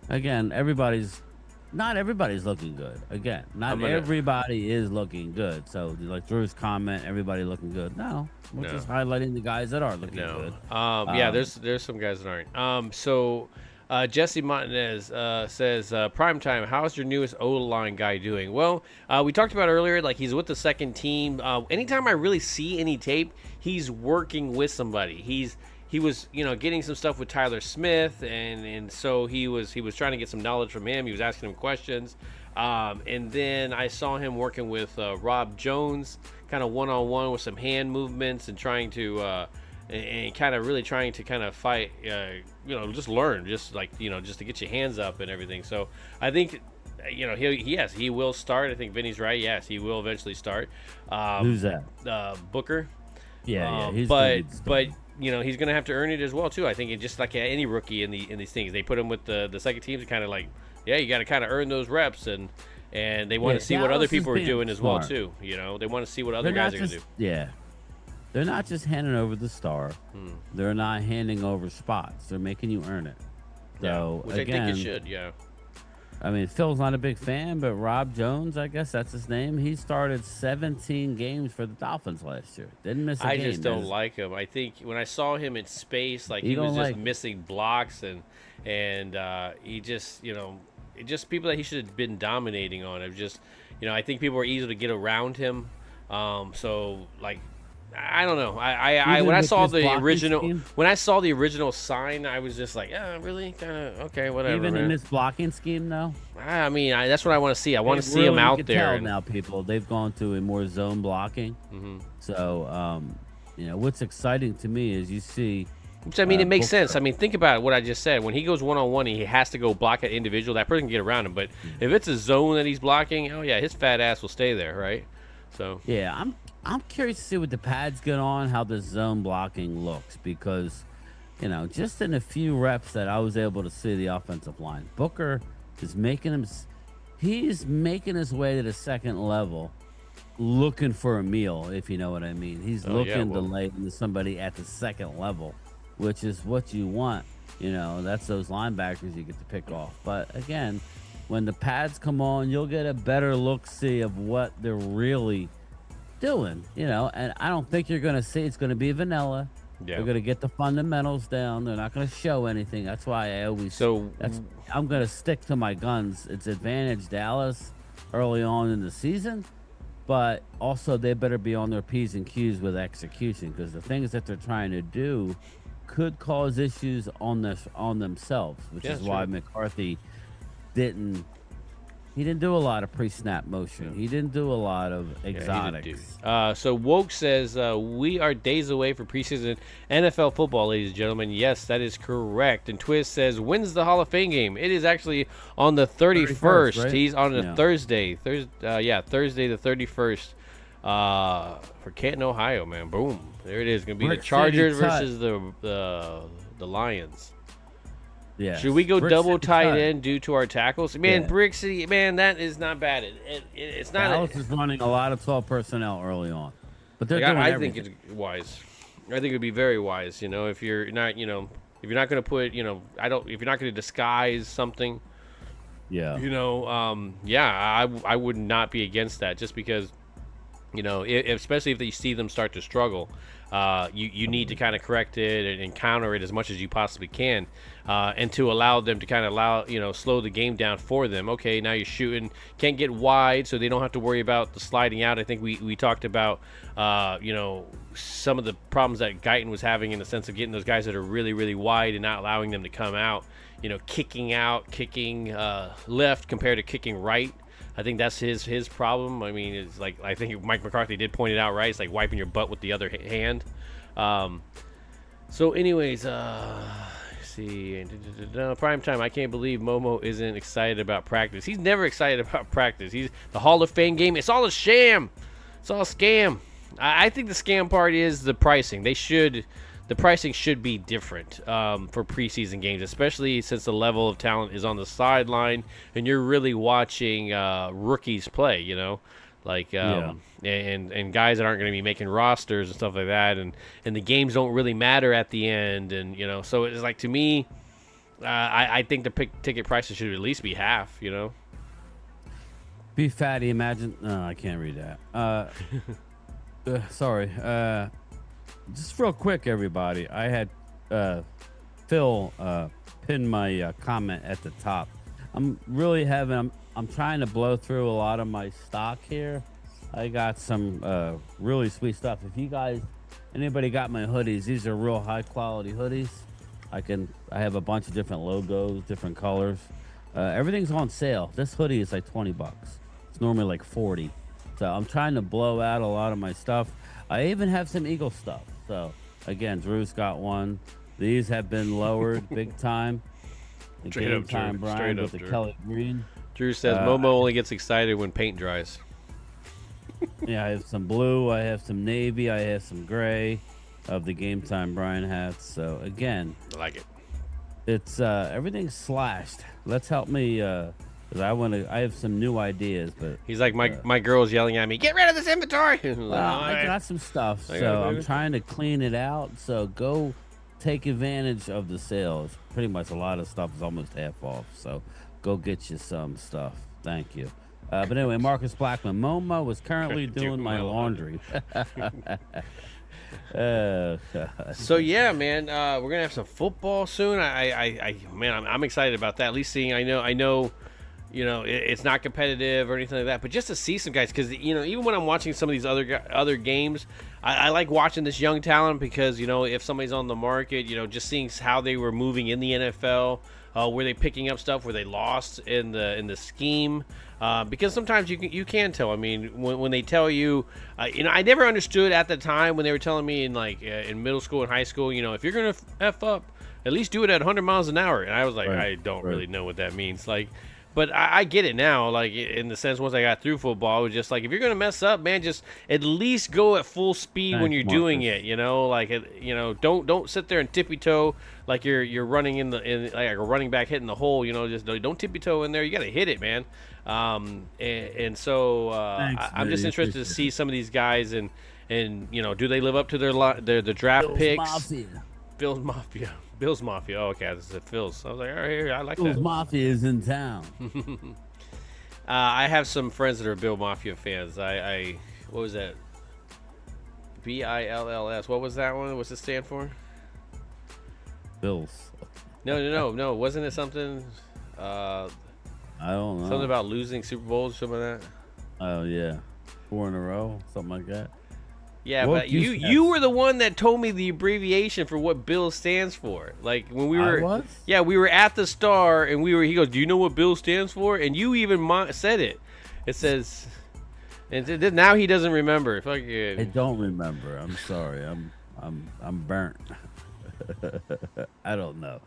Again, not everybody's looking good. Again, not everybody is looking good. So, like Drew's comment, everybody looking good. No, we're just highlighting the guys that are looking good. There's some guys that aren't. So Jesse Montanez says, Primetime, how's your newest O-line guy doing? Well, we talked about earlier, like he's with the second team. Anytime I really see any tape, he's working with somebody. He was, getting some stuff with Tyler Smith, and so he was trying to get some knowledge from him. He was asking him questions. And then I saw him working with Rob Jones, kind of one-on-one with some hand movements and trying to and kind of really trying to kind of fight, just learn, just to get your hands up and everything. So I think, he will start. I think Vinny's right. Yes, he will eventually start. Who's that? Booker. Yeah. But he's going to have to earn it as well too. I think just like any rookie in these things, they put him with the second teams and kind of like, you got to kind of earn those reps, and they want to see what other people are doing as well too. They want to see what other guys are going to do. Yeah. They're not just handing over the star. They're not handing over spots. They're making you earn it. So, which again, I think you should, I mean, Phil's not a big fan, but Rob Jones, I guess that's his name. He started 17 games for the Dolphins last year. Didn't miss a game. I just don't like him. I think when I saw him in space, like he was just missing blocks, and he just, just people that he should have been dominating on. I think people were easy to get around him. So like, I don't know. I Even when I with saw this the blocking original scheme? when I saw the original sign, I was just like, yeah, really, kind of okay, whatever. Even man. in this blocking scheme, though. I mean, that's what I want to see. I want to They see him really- out you can there. tell and- now, people they've gone to a more zone blocking. So, what's exciting to me is you see. Which, I mean, it makes Booker. sense. I mean, think about what I just said. When he goes one-on-one, he has to go block an individual. That person can get around him. But if it's a zone that he's blocking, oh, yeah, his fat ass will stay there, right? So Yeah, I'm curious to see what the pads get on, how the zone blocking looks, because, just in a few reps that I was able to see the offensive line, Booker is he's making his way to the second level, looking for a meal, if you know what I mean. He's looking to lay into somebody at the second level, which is what you want. That's those linebackers you get to pick off. But again, when the pads come on, you'll get a better look-see of what they're really doing, and I don't think you're going to see it's going to be vanilla. Yeah. They're going to get the fundamentals down. They're not going to show anything. That's why I'm going to stick to my guns. It's advantage Dallas early on in the season, but also they better be on their P's and Q's with execution, because the things that they're trying to do could cause issues on themselves, which is why McCarthy didn't do a lot of pre-snap motion. He didn't do a lot of exotics. So Woke says we are days away from preseason NFL football, ladies and gentlemen. Yes, that is correct. And Twist says, when's the Hall of Fame game? It is actually on the 31st. Right? He's on a Yeah. Thursday. Thursday the 31st for Canton, Ohio, man. Boom. There it is. Going to be Brick the Chargers City Tut. versus the Lions. Yeah. Should we go Brick double City tight Tut. end due to our tackles? Man, Yeah. Brick City, man, that is not bad. It's not. Dallas is running a lot of 12 personnel early on, but they're Like, doing I everything. think it's wise. I think it'd be very wise. If you're not, if you're not going to put, if you're not going to disguise something, Yeah. I would not be against that, just because, especially if you see them start to struggle, you need to kind of correct it and counter it as much as you possibly can, and to allow them to kind of slow the game down for them. Okay, now you're shooting, can't get wide, so they don't have to worry about the sliding out. I think we talked about, some of the problems that Guyton was having in the sense of getting those guys that are really, really wide and not allowing them to come out, kicking left compared to kicking right. I think that's his problem. I mean, it's like, I think Mike McCarthy did point it out, right? It's like wiping your butt with the other hand. So anyways, let's see. Primetime, I can't believe Momo isn't excited about practice. He's never excited about practice. He's the Hall of Fame game. It's all a sham. It's all a scam. I think the scam part is the pricing. The pricing should be different for preseason games, especially since the level of talent is on the sideline and you're really watching rookies play, and guys that aren't going to be making rosters and stuff like that, and the games don't really matter at the end, and so it's like, to me, I think the ticket prices should at least be half, Be fatty. Imagine. No, I can't read that. Sorry. Just real quick, everybody. I had Phil pin my comment at the top. I'm trying to blow through a lot of my stock here. I got some really sweet stuff. If anybody got my hoodies, these are real high quality hoodies. I have a bunch of different logos, different colors. Everything's on sale. This hoodie is like $20. It's normally like 40. So I'm trying to blow out a lot of my stuff. I even have some Eagle stuff. So again, Drew's got one. These have been lowered big time. The Straight Game up, Time Drew. Bryan Straight with up, the Drew. Kelly green. Drew says Momo only gets excited when paint dries. Yeah, I have some blue. I have some navy. I have some gray of the Game Time Bryan hats. So again, I like it. it's everything's slashed. Let's help me. 'Cause I have some new ideas, but He's like, my girl's yelling at me, get rid of this inventory. I got some stuff, I so got it, I'm baby. trying to clean it out. So go take advantage of the sales. Pretty much a lot of stuff is almost half off. So go get you some stuff. Thank you. But anyway, Marcus Blackman, Momo is currently doing my laundry. So yeah, man, we're gonna have some football soon. I'm excited about that. At least seeing, I know, it's not competitive or anything like that, but just to see some guys, because even when I'm watching some of these other games, I like watching this young talent because, if somebody's on the market, just seeing how they were moving in the NFL, were they picking up stuff, were they lost in the scheme? Because sometimes you can tell. I mean, when they tell you, I never understood at the time when they were telling me in middle school and high school, if you're gonna f up, at least do it at 100 miles an hour. And I was like, I don't really know what that means. But I get it now, in the sense once I got through football, it was just if you're going to mess up, man, just at least go at full speed when you're doing it, don't sit there and tippy-toe like you're running in like a running back hitting the hole, just don't tippy-toe in there. You got to hit it, man. And so I'm just interested to see some of these guys and do they live up to their draft Bills picks? Mafia. Bills Mafia. Oh, okay, this is Phil's. I was like, all right, I like Bills that. Mafia is in town. I have some friends that are Bill Mafia fans. What was that? BILLS. What was that one? What's it stand for? Bills. No. Wasn't it something? I don't know. Something about losing Super Bowls or something like that. Oh yeah, 4 in a row, something like that. Yeah, What but you were the one that told me the abbreviation for what Bill stands for. Like when we were, we were at the Star and he goes, "Do you know what Bill stands for?" And you even said it. It says, and now he doesn't remember. Fucking. I don't remember. I'm sorry. I'm burnt. I don't know.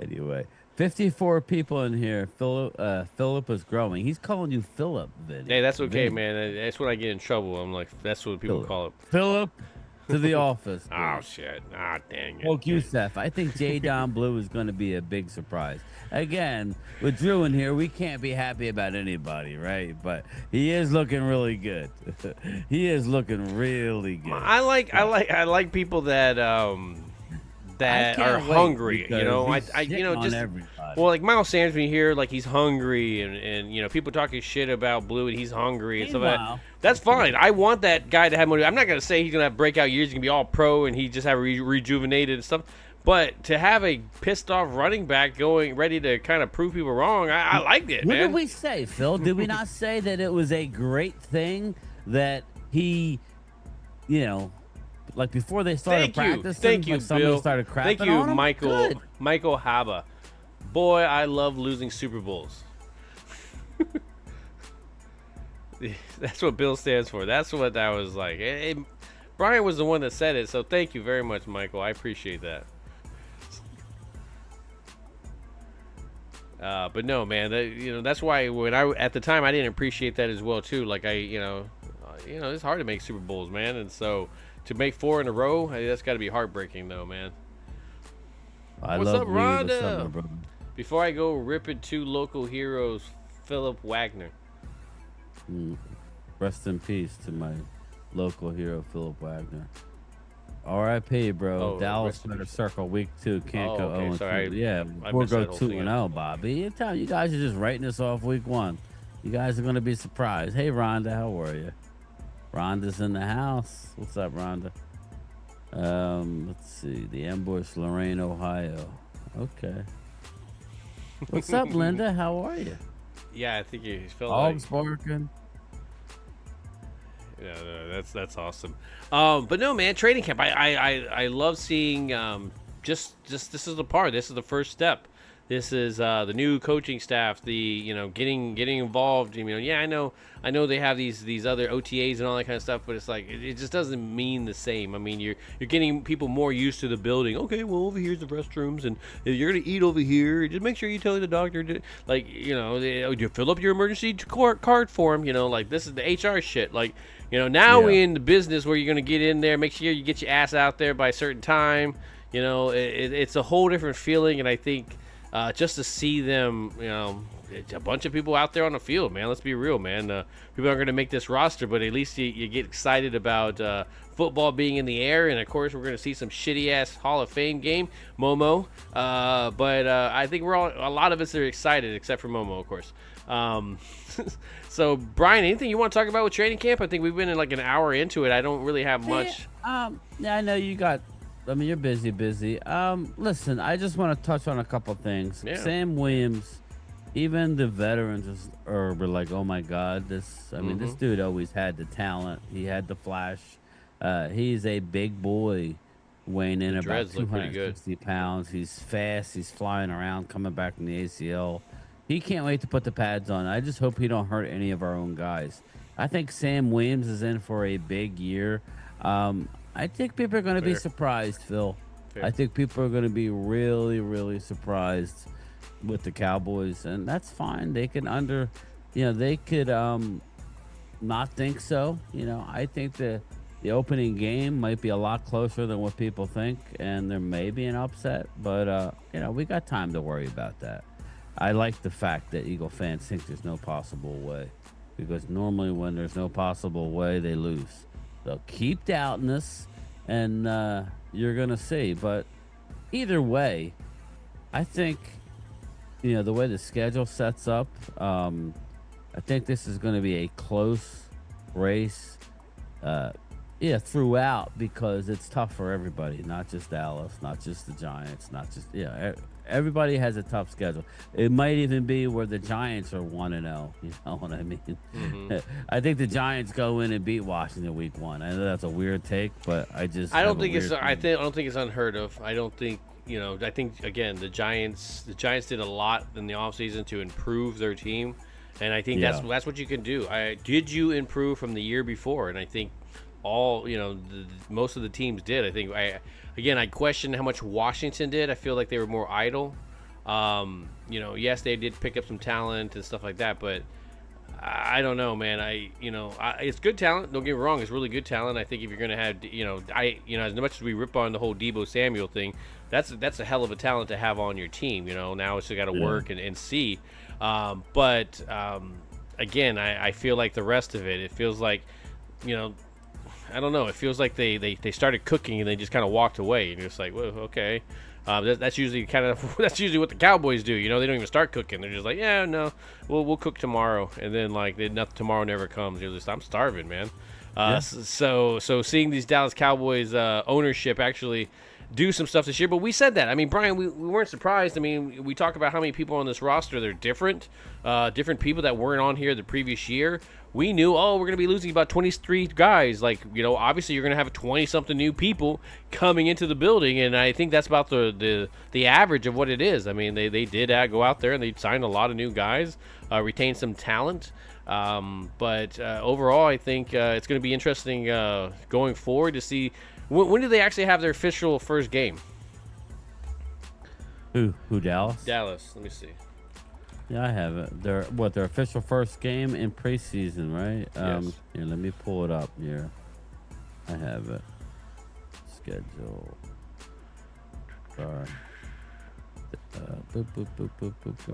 Anyway, 54 people in here. Philip is growing. He's calling you Philip, Vinny. Hey, that's okay, Vinny. man. That's when I get in trouble. I'm like, that's what people call it. Philip to the office. Oh shit! Ah, dang it. Woke Youssef. I think J. Don Blue is going to be a big surprise. Again, with Drew in here, we can't be happy about anybody, right? But he is looking really good. He is looking really good. I like people that that are hungry. Like Miles Sanders, when you hear he's hungry and people talking shit about Blue and he's hungry and stuff like that. That's fine. I want that guy to have motivation. I'm not gonna say he's gonna have breakout years. He's gonna be all pro and he just have rejuvenated and stuff. But to have a pissed off running back ready to kind of prove people wrong, I liked it, man. What did we say, Phil? Did we not say that it was a great thing that he, before they started practicing, Thank you, somebody Bill. started crapping Thank you, on him? Michael. Good. Michael Haba. Boy, I love losing Super Bowls. That's what Bill stands for. That's what that was like. Bryan was the one that said it, so thank you very much, Michael. I appreciate that. But no, man, that's why at the time I didn't appreciate that as well too. It's hard to make Super Bowls, man, and so to make 4 in a row, that's got to be heartbreaking, though, man. What's up, Rhonda? Before I go ripping 2 local heroes, Philip Wagner. Rest in peace to my local hero, Philip Wagner. R.I.P., bro. Dallas better circle week 2. Can't go 0-2. Sorry. Yeah, we'll go 2-0, Bobby. You guys are just writing us off week 1. You guys are going to be surprised. Hey, Rhonda, how are you? Rhonda's in the house. What's up, Rhonda? Let's see. The Ambush, Lorain, Ohio. Okay. What's up, Linda? How are you? Yeah, I think you felt Dogs barking. Yeah, no, that's awesome. But no, man, training camp. I love seeing just this is the part. This is the first step. This is the new coaching staff. The getting involved. Yeah, I know they have these other OTAs and all that kind of stuff, but it's it just doesn't mean the same. I mean, you're getting people more used to the building. Okay, well over here's the restrooms, and if you're gonna eat over here, just make sure you tell the doctor to you fill up your emergency card form. This is the HR shit. Now we're in the business where you're gonna get in there, make sure you get your ass out there by a certain time. It's a whole different feeling, and I think. Just to see them, a bunch of people out there on the field, man. Let's be real, man. People aren't going to make this roster, but at least you get excited about football being in the air. And, of course, we're going to see some shitty-ass Hall of Fame game, Momo. But I think a lot of us are excited, except for Momo, of course. So, Bryan, anything you want to talk about with training camp? I think we've been in an hour into it. I don't really have much. Yeah, I know you got... you're busy. Listen, I just want to touch on a couple things. Yeah. Sam Williams, even the veterans were like, oh my God, this dude always had the talent. He had the flash. He's a big boy, weighing in The about dreads look pretty good. 260 pounds. He's fast. He's flying around, coming back from the ACL. He can't wait to put the pads on. I just hope he don't hurt any of our own guys. I think Sam Williams is in for a big year. I think people are going to be Fair. surprised, Phil. Fair. I think people are going to be really, really surprised with the Cowboys, and that's fine. They can they could not think so. I think the opening game might be a lot closer than what people think, and there may be an upset, but we got time to worry about that. I like the fact that Eagle fans think there's no possible way, because normally when there's no possible way, they lose. So keep doubting us, and you're gonna see. But either way, I think the way the schedule sets up, I think this is going to be a close race. Throughout, because it's tough for everybody, not just Dallas, not just the Giants, not just everybody has a tough schedule. It might even be where the Giants are 1-0. You know what I mean? Mm-hmm. I think the Giants go in and beat Washington week 1. I know that's a weird take, but I don't think it's unheard of. I don't think I think again the Giants did a lot in the offseason to improve their team, and I think that's what you can do. Did you improve from the year before? And I think all most of the teams did. I think I question how much Washington did. I feel like they were more idle. Yes, they did pick up some talent and stuff like that, but I don't know, man. It's good talent. Don't get me wrong. It's really good talent. I think if you're gonna have, as much as we rip on the whole Deebo Samuel thing, that's a hell of a talent to have on your team. Now it's got to work and see. But again, I feel like the rest of it feels like, I don't know. It feels like they started cooking and they just kind of walked away. And you're just like, well, okay. That's usually that's usually what the Cowboys do. They don't even start cooking. They're just like, yeah, no, we'll cook tomorrow. And then tomorrow never comes. You're just, I'm starving, man. So seeing these Dallas Cowboys ownership actually do some stuff this year. But we said that. I mean, Brian, we weren't surprised. I mean, we talk about how many people on this roster, they're different people that weren't on here the previous year. We knew, we're going to be losing about 23 guys. Obviously you're going to have 20-something new people coming into the building, and I think that's about the average of what it is. I mean, they did go out there and they signed a lot of new guys, retained some talent. But overall, I think it's going to be interesting going forward to see when do they actually have their official first game. Who Dallas? Dallas. Let me see. Yeah, I have it. Their official first game in preseason, right? Yes. Here, let me pull it up here. I have it. Schedule. Sorry.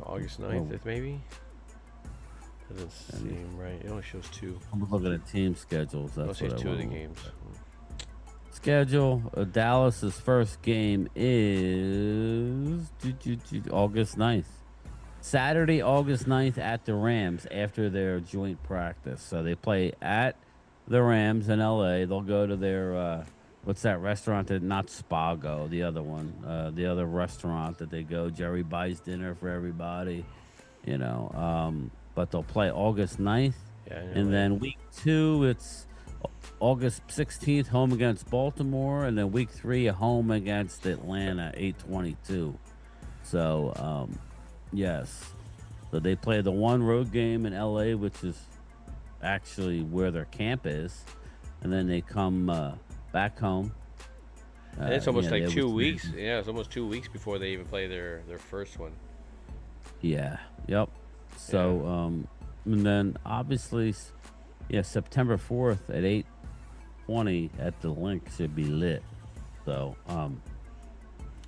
August 9th, maybe? Doesn't seem right. It only shows 2. I'm looking at team schedules. It That's only what shows I 2 of the want. games. Schedule. Dallas's first game is August 9th. Saturday, August 9th at the Rams after their joint practice. So they play at the Rams in L.A. They'll go to their, what's that restaurant? Not Spago, the other one. The other restaurant that they go. Jerry buys dinner for everybody, but they'll play August 9th. Yeah, And then week 2, it's August 16th, home against Baltimore. And then week 3, home against Atlanta, 8/22. So, yes. So they play the one road game in LA, which is actually where their camp is. And then they come back home. And it's almost 2 weeks. Yeah, it's almost 2 weeks before they even play their first one. Yeah. Yep. So, and then obviously, September 4th at 8:20 at the Link should be lit. So,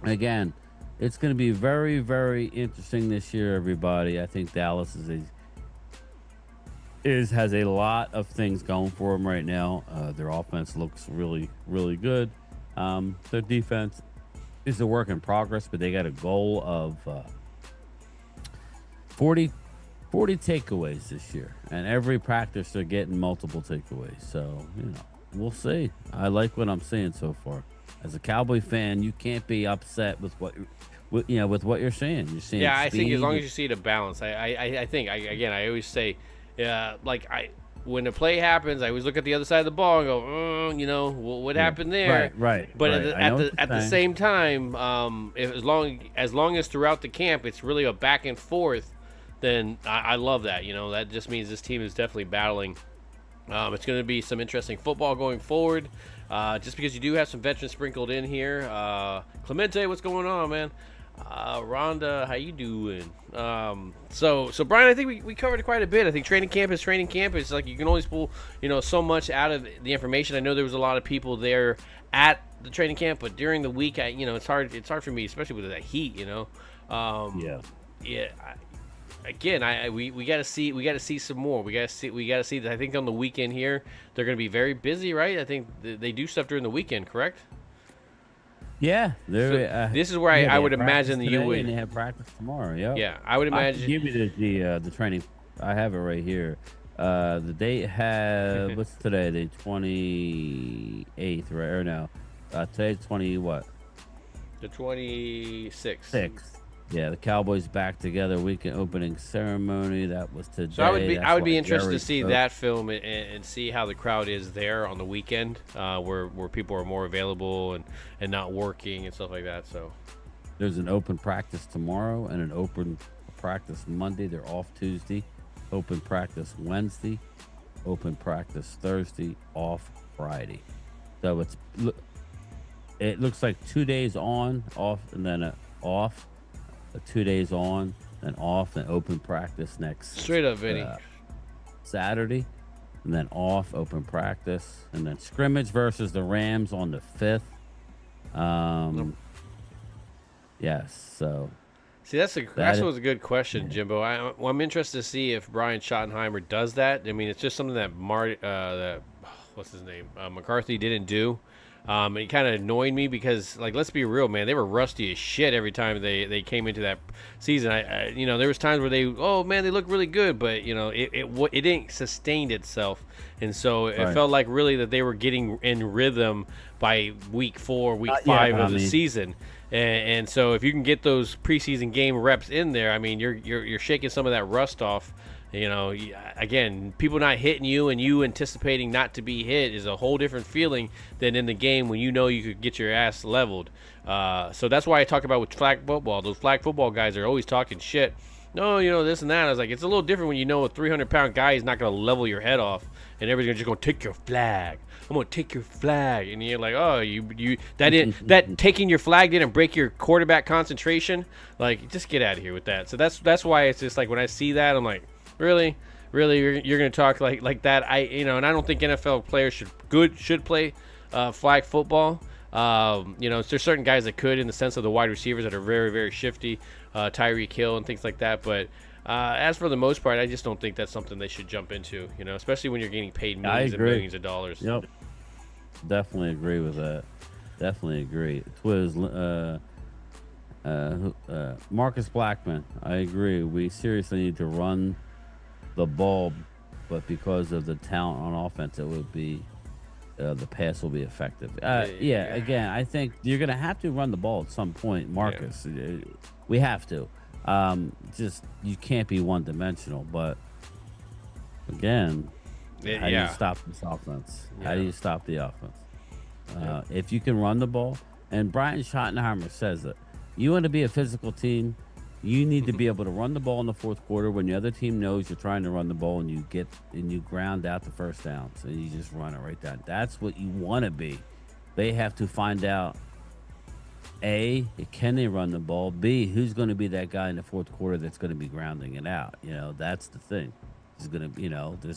again, it's going to be very, very interesting this year, everybody. I think Dallas has a lot of things going for them right now. Their offense looks really, really good. Their defense is a work in progress, but they got a goal of 40 takeaways this year. And every practice, they're getting multiple takeaways. So, we'll see. I like what I'm seeing so far. As a Cowboy fan, you can't be upset with what you're seeing. You're seeing. Yeah, I think as long as you see the balance, I think I always say, when a play happens, I always look at the other side of the ball and go, you know, what happened there? Right. But Right. at the same time, as long as throughout the camp it's really a back and forth, then I love that. You know, that just means this team is definitely battling. It's going to be some interesting football going forward. Just because you do have some veterans sprinkled in here. Clemente, what's going on, man? Rhonda, how you doing? So Brian, I think we covered quite a bit. I think training camp is training camp. It's like you can always pull, you know, so much out of the information. I know there was a lot of people there at the training camp, but during the week, it's hard for me, especially with that heat, you know. Yeah. We got to see some more. We got to see that. I think on the weekend here, they're going to be very busy, right? I think they do stuff during the weekend, correct? Yeah, this is where I would imagine that you would. And they have practice tomorrow. Yeah. Yeah, I would imagine. I can give you the training. I have it right here. The date has what's today? The 28th, right? Or no? Today's 20 what? The 26th. 6th. Yeah, the Cowboys back together. Weekend opening ceremony. That was today. So I would be interested to see that film and see how the crowd is there on the weekend, where people are more available and not working and stuff like that. So there's an open practice tomorrow and an open practice Monday. They're off Tuesday. Open practice Wednesday. Open practice Thursday. Off Friday. So it looks like 2 days on, off, and then off. 2 days on and off, and open practice next straight up Vinny Saturday, and then off, open practice, and then scrimmage versus the Rams on the 5th. Yes, so see that was a good question, Jimbo. I'm interested to see if Brian Schottenheimer does that. I mean, it's just something that what's his name, McCarthy didn't do. It kind of annoyed me because, like, let's be real, man, they were rusty as shit every time they came into that season. There was times where they look really good, but it didn't sustain itself, and so it felt like really that they were getting in rhythm by week 4, week 5 of the season. And so if you can get those preseason game reps in there, I mean, you're shaking some of that rust off. Again, people not hitting you and you anticipating not to be hit is a whole different feeling than in the game when you know you could get your ass leveled. So that's why I talk about with flag football. Those flag football guys are always talking shit. No, this and that. I was like, it's a little different when you know a 300-pound guy is not going to level your head off and everybody's just going to take your flag. I'm going to take your flag. And you're like, oh, that taking your flag didn't break your quarterback concentration? Like, just get out of here with that. So that's why it's just like when I see that, I'm like, Really, you're going to talk like that? And I don't think NFL players should play flag football. There's certain guys that could, in the sense of the wide receivers that are very, very shifty, Tyreek Hill and things like that. But as for the most part, I just don't think that's something they should jump into. Especially when you're getting paid millions and millions of dollars. Yep, definitely agree with that. Definitely agree. Twiz, Marcus Blackman, I agree. We seriously need to run the ball, but because of the talent on offense, it would be the pass will be effective. Again, I think you're going to have to run the ball at some point, Marcus. Yeah. We have to. Just you can't be one-dimensional. But again, how do you stop this offense? Yeah. How do you stop the offense? If you can run the ball, and Brian Schottenheimer says it, you want to be a physical team. You need to be able to run the ball in the fourth quarter when the other team knows you're trying to run the ball, and you ground out the first downs and you just run it right down. That's what you want to be. They have to find out, A, can they run the ball? B, who's going to be that guy in the fourth quarter that's going to be grounding it out? That's the thing. Is going to,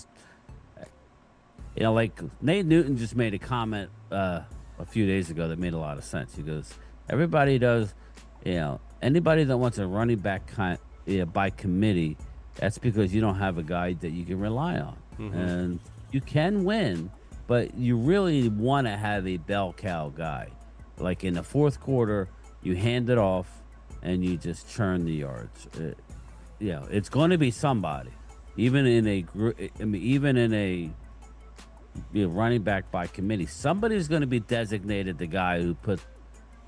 like Nate Newton just made a comment a few days ago that made a lot of sense. He goes, everybody does, anybody that wants a running back by committee, that's because you don't have a guy that you can rely on. Mm-hmm. And you can win, but you really want to have a bell cow guy. Like in the fourth quarter, you hand it off and you just churn the yards. It's going to be somebody, even in a running back by committee. Somebody's going to be designated the guy who put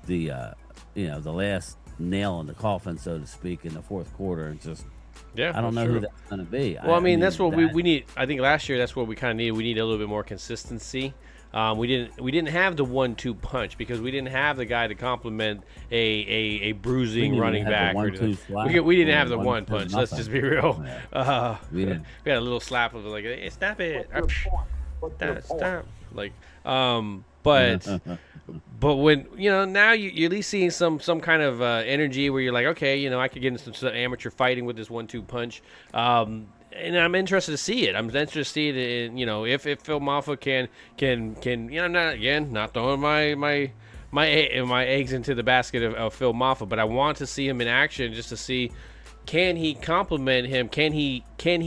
the last nail in the coffin, so to speak, in the fourth quarter, and just Yeah, I don't know true. who that's going to be. Well, I mean, that's what we need. I think last year that's what we kind of needed. We need a little bit more consistency. We didn't have the 1-2 punch because we didn't have the guy to complement a bruising running back. We didn't have the one punch. Let's just be real. We had a little slap of like, hey, stop it, stop. Like, but when now you're at least seeing some kind of energy where you're like, okay, I could get into some amateur fighting with this 1-2 punch. And I'm interested to see it. I'm interested to see it in, if Phil Maffa can not throwing my eggs into the basket of Phil Maffa, but I want to see him in action just to see, can he complement him? Can he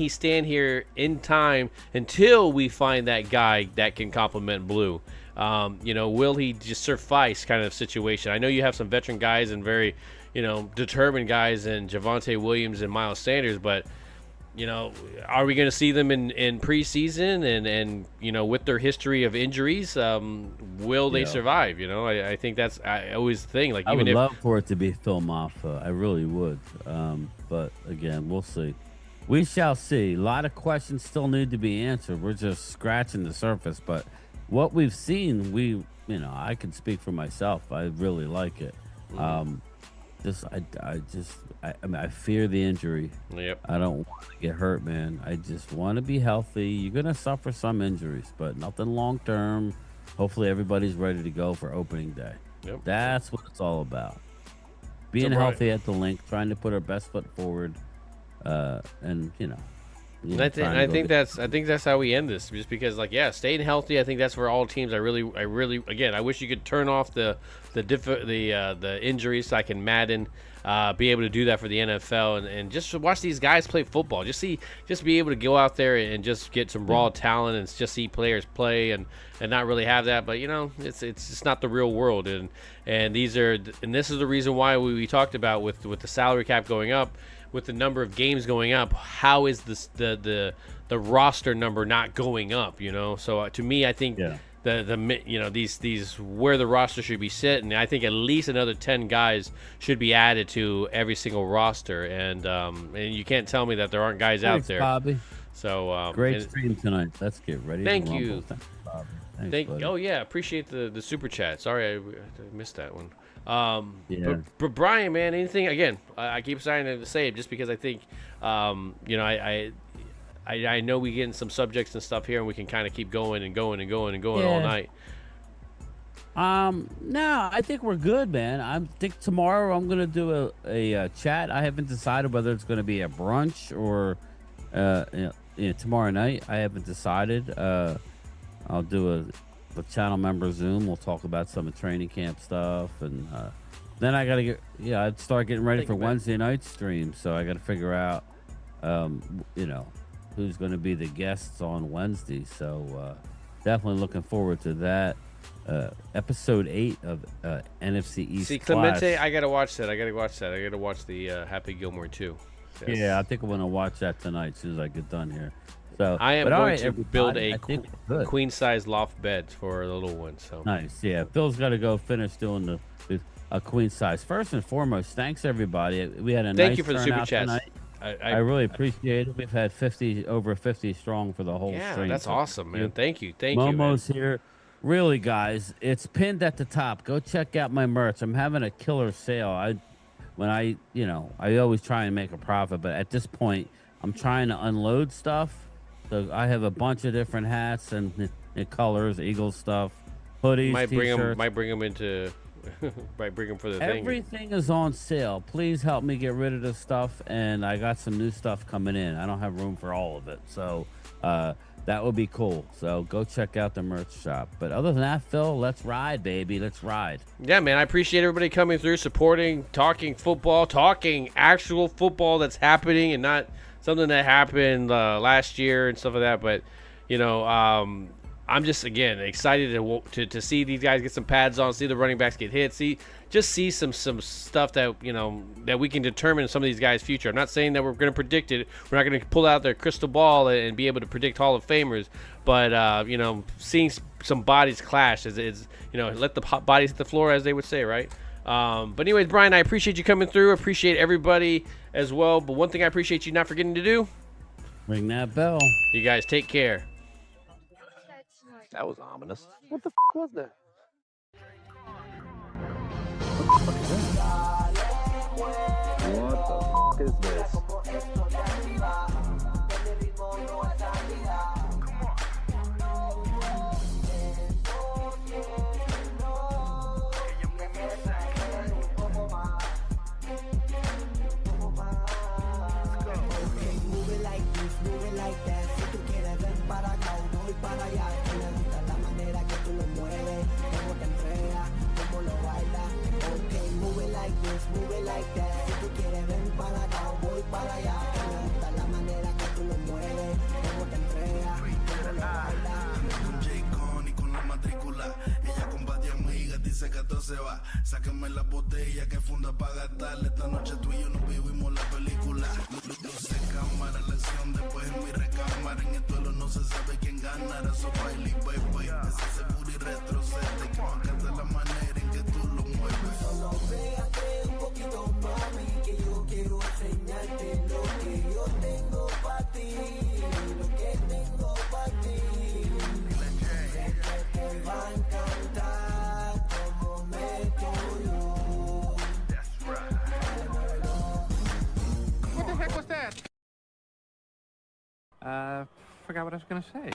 stand here in time until we find that guy that can complement Blue? Will he just suffice kind of situation? I know you have some veteran guys and very, determined guys in Javonte Williams and Miles Sanders, but are we going to see them in preseason and with their history of injuries, will they survive? I think that's always the thing. Like, I would love for it to be Phil Maffa. I really would. But again, we'll see. We shall see. A lot of questions still need to be answered. We're just scratching the surface. But what we've seen, I can speak for myself. I really like it. I fear the injury. Yep. I don't want to get hurt, man. I just want to be healthy. You're going to suffer some injuries, but nothing long term. Hopefully everybody's ready to go for opening day. Yep. That's what it's all about. Being healthy at the link, trying to put our best foot forward, and I think that's how we end this. Just because, staying healthy. I think that's for all teams. I really, again, I wish you could turn off the injuries so I can Madden, be able to do that for the NFL and just watch these guys play football. Just be able to go out there and just get some raw talent and just see players play and not really have that. But it's not the real world, and this is the reason why we talked about with the salary cap going up. With the number of games going up, how is the roster number not going up? So to me, I think these where the roster should be sitting. I think at least another 10 guys should be added to every single roster, and you can't tell me that there aren't guys out there. Bobby. So great stream tonight. Let's get ready. Thank you. Thanks, Bobby. Oh yeah, appreciate the super chat. Sorry, I missed that one. But Bryan, man, anything again? I keep starting to say it just because I think, I know we get in some subjects and stuff here, and we can kind of keep going all night. No, I think we're good, man. I think tomorrow I'm gonna do a chat. I haven't decided whether it's gonna be a brunch or tomorrow night. I haven't decided. I'll do a channel member Zoom. We'll talk about some of training camp stuff, and then I gotta I'd start getting ready for Wednesday night stream. So I gotta figure out, who's going to be the guests on Wednesday. So definitely looking forward to that. Episode 8 of NFC East. See, Clemente, I gotta watch that. I gotta watch the Happy Gilmore too. Yes. Yeah, I think I'm gonna watch that tonight as soon as I get done here. So I am going to build a queen size loft bed for the little one. So nice. Yeah, Phil's got to go finish doing a queen size. First and foremost, thanks everybody. We had a thank nice you for the super chats. Tonight. I really appreciate it. We've had over 50 strong for the whole stream. That's awesome, man. Thank you. Momo's here. Really, guys, it's pinned at the top. Go check out my merch. I'm having a killer sale. I always try and make a profit, but at this point, I'm trying to unload stuff. So I have a bunch of different hats and colors, Eagles stuff, hoodies, t-shirts. Might bring them into. Might bring them for the thing. Everything is on sale. Please help me get rid of this stuff, and I got some new stuff coming in. I don't have room for all of it, so that would be cool. So go check out the merch shop. But other than that, Phil, let's ride, baby. Let's ride. Yeah, man. I appreciate everybody coming through, supporting, talking football, talking actual football that's happening, and not something that happened last year and stuff like that. But I'm just again excited to see these guys get some pads on, see the running backs get hit, see some stuff that that we can determine some of these guys' future. I'm not saying that we're going to predict it. We're not going to pull out their crystal ball and be able to predict Hall of Famers, but seeing some bodies clash is let the bodies hit the floor, as they would say, right? But anyways, Brian, I appreciate you coming through. Appreciate everybody as well. But one thing I appreciate you not forgetting to do, Ring that bell. you guys take care. That was ominous. What the was that? What the is this? Dice que todo se va, sáquenme la botella que funda para gastarle. Esta noche tú y yo nos vivimos la película. Luce cámara, la acción después en mi recámara. En el duelo no se sabe quién ganará. Eso baila y baby, ese seguro y retrocede. Que me encanta la manera en que tú lo mueves. Solo véate un poquito, mami, que yo quiero enseñarte lo que yo tengo para ti. Lo que tengo para ti. Sé que te va a encantar. Forgot what I was gonna say.